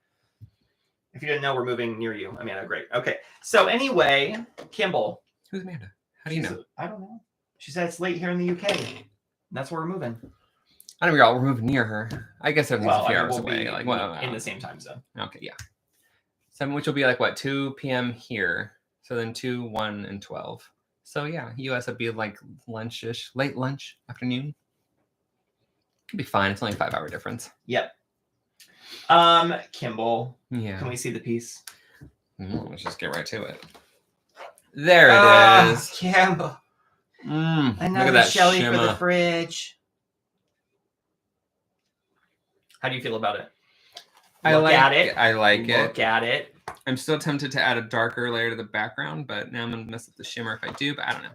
If you didn't know, we're moving near you. Amanda, great. Okay. So anyway, Kimball. Who's Amanda? How do you know? I don't know. She said it's late here in the UK. That's where we're moving. I don't know. We're moving near her. I guess everything's a few hours we'll away. be Like in the same time zone. Okay, yeah. 7, which will be like what, 2 p.m. here. So then 2, 1, and 12. So yeah, US would be like lunch-ish, late lunch, afternoon. It'd be fine. It's only a 5-hour difference. Yep. Kimball. Yeah. Can we see the piece? Let's just get right to it. There it is. Kimball. Look at Another that Shelly shimmer. for the fridge. How do you feel about it? I Look like at it. I like it. Look at it. I'm still tempted to add a darker layer to the background, but now I'm gonna mess up the shimmer if I do. But I don't know.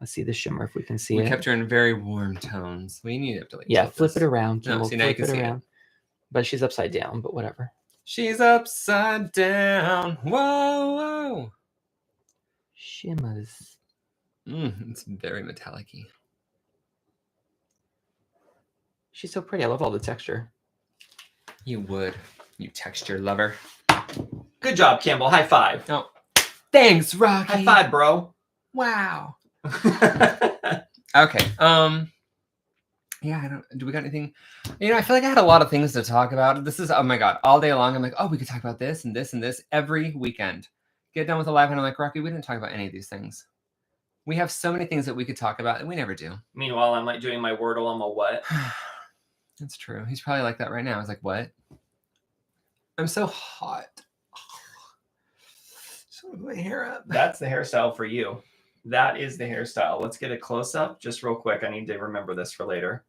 Let's see the shimmer if we can see We it. kept her in very warm tones. We need to Yeah, flip it around. No, Kimball. see, now you Flip can it see around. But she's upside down, but whatever. She's upside down. Whoa, whoa. Shimmers. It's very metallic-y. She's so pretty. I love all the texture. You would. You texture lover. Good job, Kimball. High five. Oh, thanks, Rocky. High five, bro. Wow. Okay. Yeah, do we got anything? I feel like I had a lot of things to talk about. This is, oh my God, all day long. I'm like, oh, we could talk about this and this and this every weekend. Get done with the live and I'm like, Rocky, we didn't talk about any of these things. We have so many things that we could talk about and we never do. Meanwhile, I'm like doing my Wordle on my what? That's true. He's probably like that right now. I was like, what? I'm so hot. So my hair up. That's the hairstyle for you. That is the hairstyle. Let's get a close up just real quick. I need to remember this for later.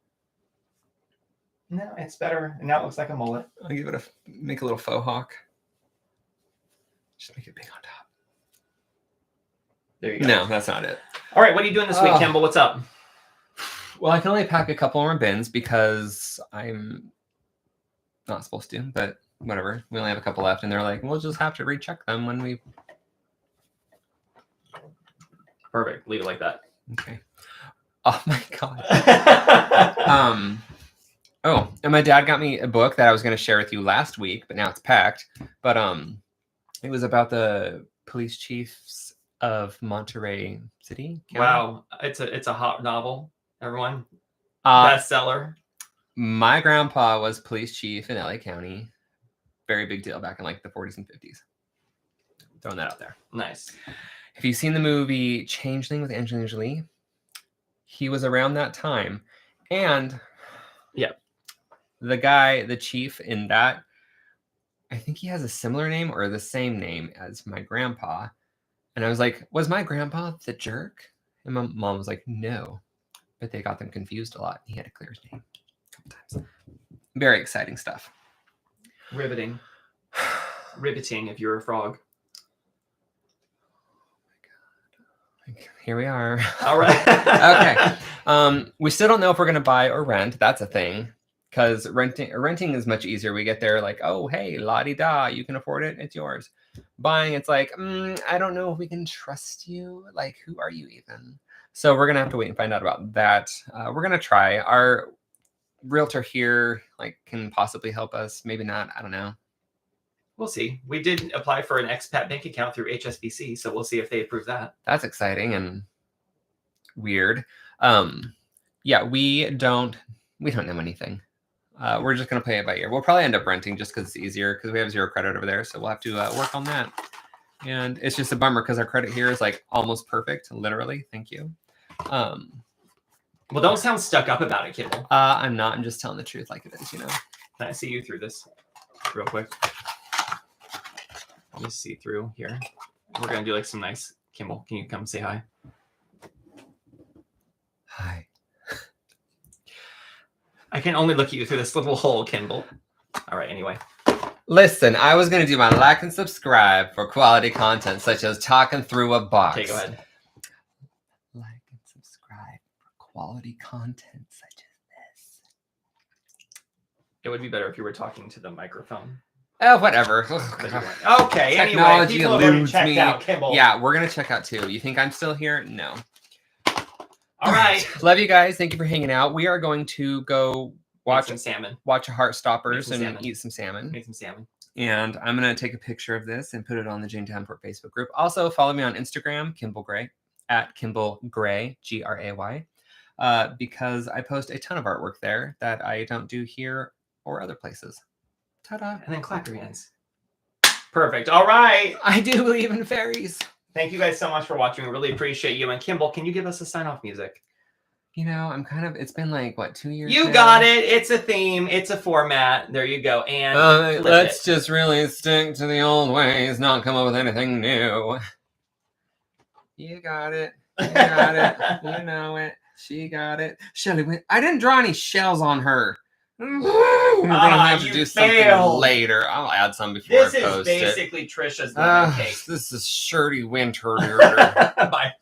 No, it's better. And now it looks like a mullet. I'll give it make a little faux hawk. Just make it big on top. There you go. No, that's not it. All right, what are you doing this week, Kimball? What's up? Well, I can only pack a couple more bins because I'm not supposed to, but whatever. We only have a couple left, and they're like, we'll just have to recheck them when we... Perfect. Leave it like that. Okay. Oh, my God. Oh, and my dad got me a book that I was going to share with you last week, but now it's packed. But it was about the police chiefs of Monterey City. Wow. It's a hot novel, everyone. Uh, Bestseller. My grandpa was police chief in LA County. Very big deal back in like the 40s and 50s. Throwing that out there. Nice. Have you seen the movie Changeling with Angelina Jolie? He was around that time. And yeah, the guy, the chief in that, I think he has a similar name or the same name as my grandpa. And I was like, was my grandpa the jerk? And my mom was like, no. But they got them confused a lot. He had to clear his name a couple times. Very exciting stuff. Riveting. Riveting if you're a frog. Here we are. All right. Okay. We still don't know if we're going to buy or rent. That's a thing. Because renting is much easier. We get there like, oh, hey, la-di-da, you can afford it. It's yours. Buying, it's like, I don't know if we can trust you. Like, who are you even? So we're going to have to wait and find out about that. We're going to try. Our realtor here can possibly help us. Maybe not. I don't know. We'll see. We did apply for an expat bank account through HSBC, so we'll see if they approve that. That's exciting and weird. Yeah, we don't know anything. We're just going to play it by ear. We'll probably end up renting just because it's easier because we have 0 credit over there. So we'll have to work on that. And it's just a bummer because our credit here is like almost perfect. Literally. Thank you. Well, don't sound stuck up about it, Kimball. I'm not. I'm just telling the truth like it is, Can I see you through this real quick? Let me see through here. We're going to do like some nice... Kimball, can you come say hi? Hi. I can only look at you through this little hole, Kimball. All right, anyway. Listen, I was going to do my like and subscribe for quality content, such as talking through a box. Okay, go ahead. Like and subscribe for quality content, such as this. It would be better if you were talking to the microphone. Oh, whatever. Okay, Technology anyway, people eludes checked me. out, Kimball. Yeah, we're going to check out too. You think I'm still here? No. All right. Love you guys. Thank you for hanging out. We are going to go watch some salmon. Watch a Heartstoppers Make some and salmon. eat some salmon. Make some salmon. And I'm going to take a picture of this and put it on the Jane Davenport Facebook group. Also, follow me on Instagram, Kimball Gray, at Kimball Gray, Gray, because I post a ton of artwork there that I don't do here or other places. Ta-da. And then clap your hands. Perfect. All right. I do believe in fairies. Thank you guys so much for watching. We really appreciate you. And Kimball, can you give us a sign-off music? You know, it's been like, what, 2 years You now? got it. It's a theme. It's a format. There you go. And let's just really stick to the old ways, not come up with anything new. You got it. You got it. You know it. She got it. Shelly went. I didn't draw any shells on her. We're gonna have to do something later. I'll add some before I post it. This is basically Trisha's lemon cake. This is shirty winter. Bye.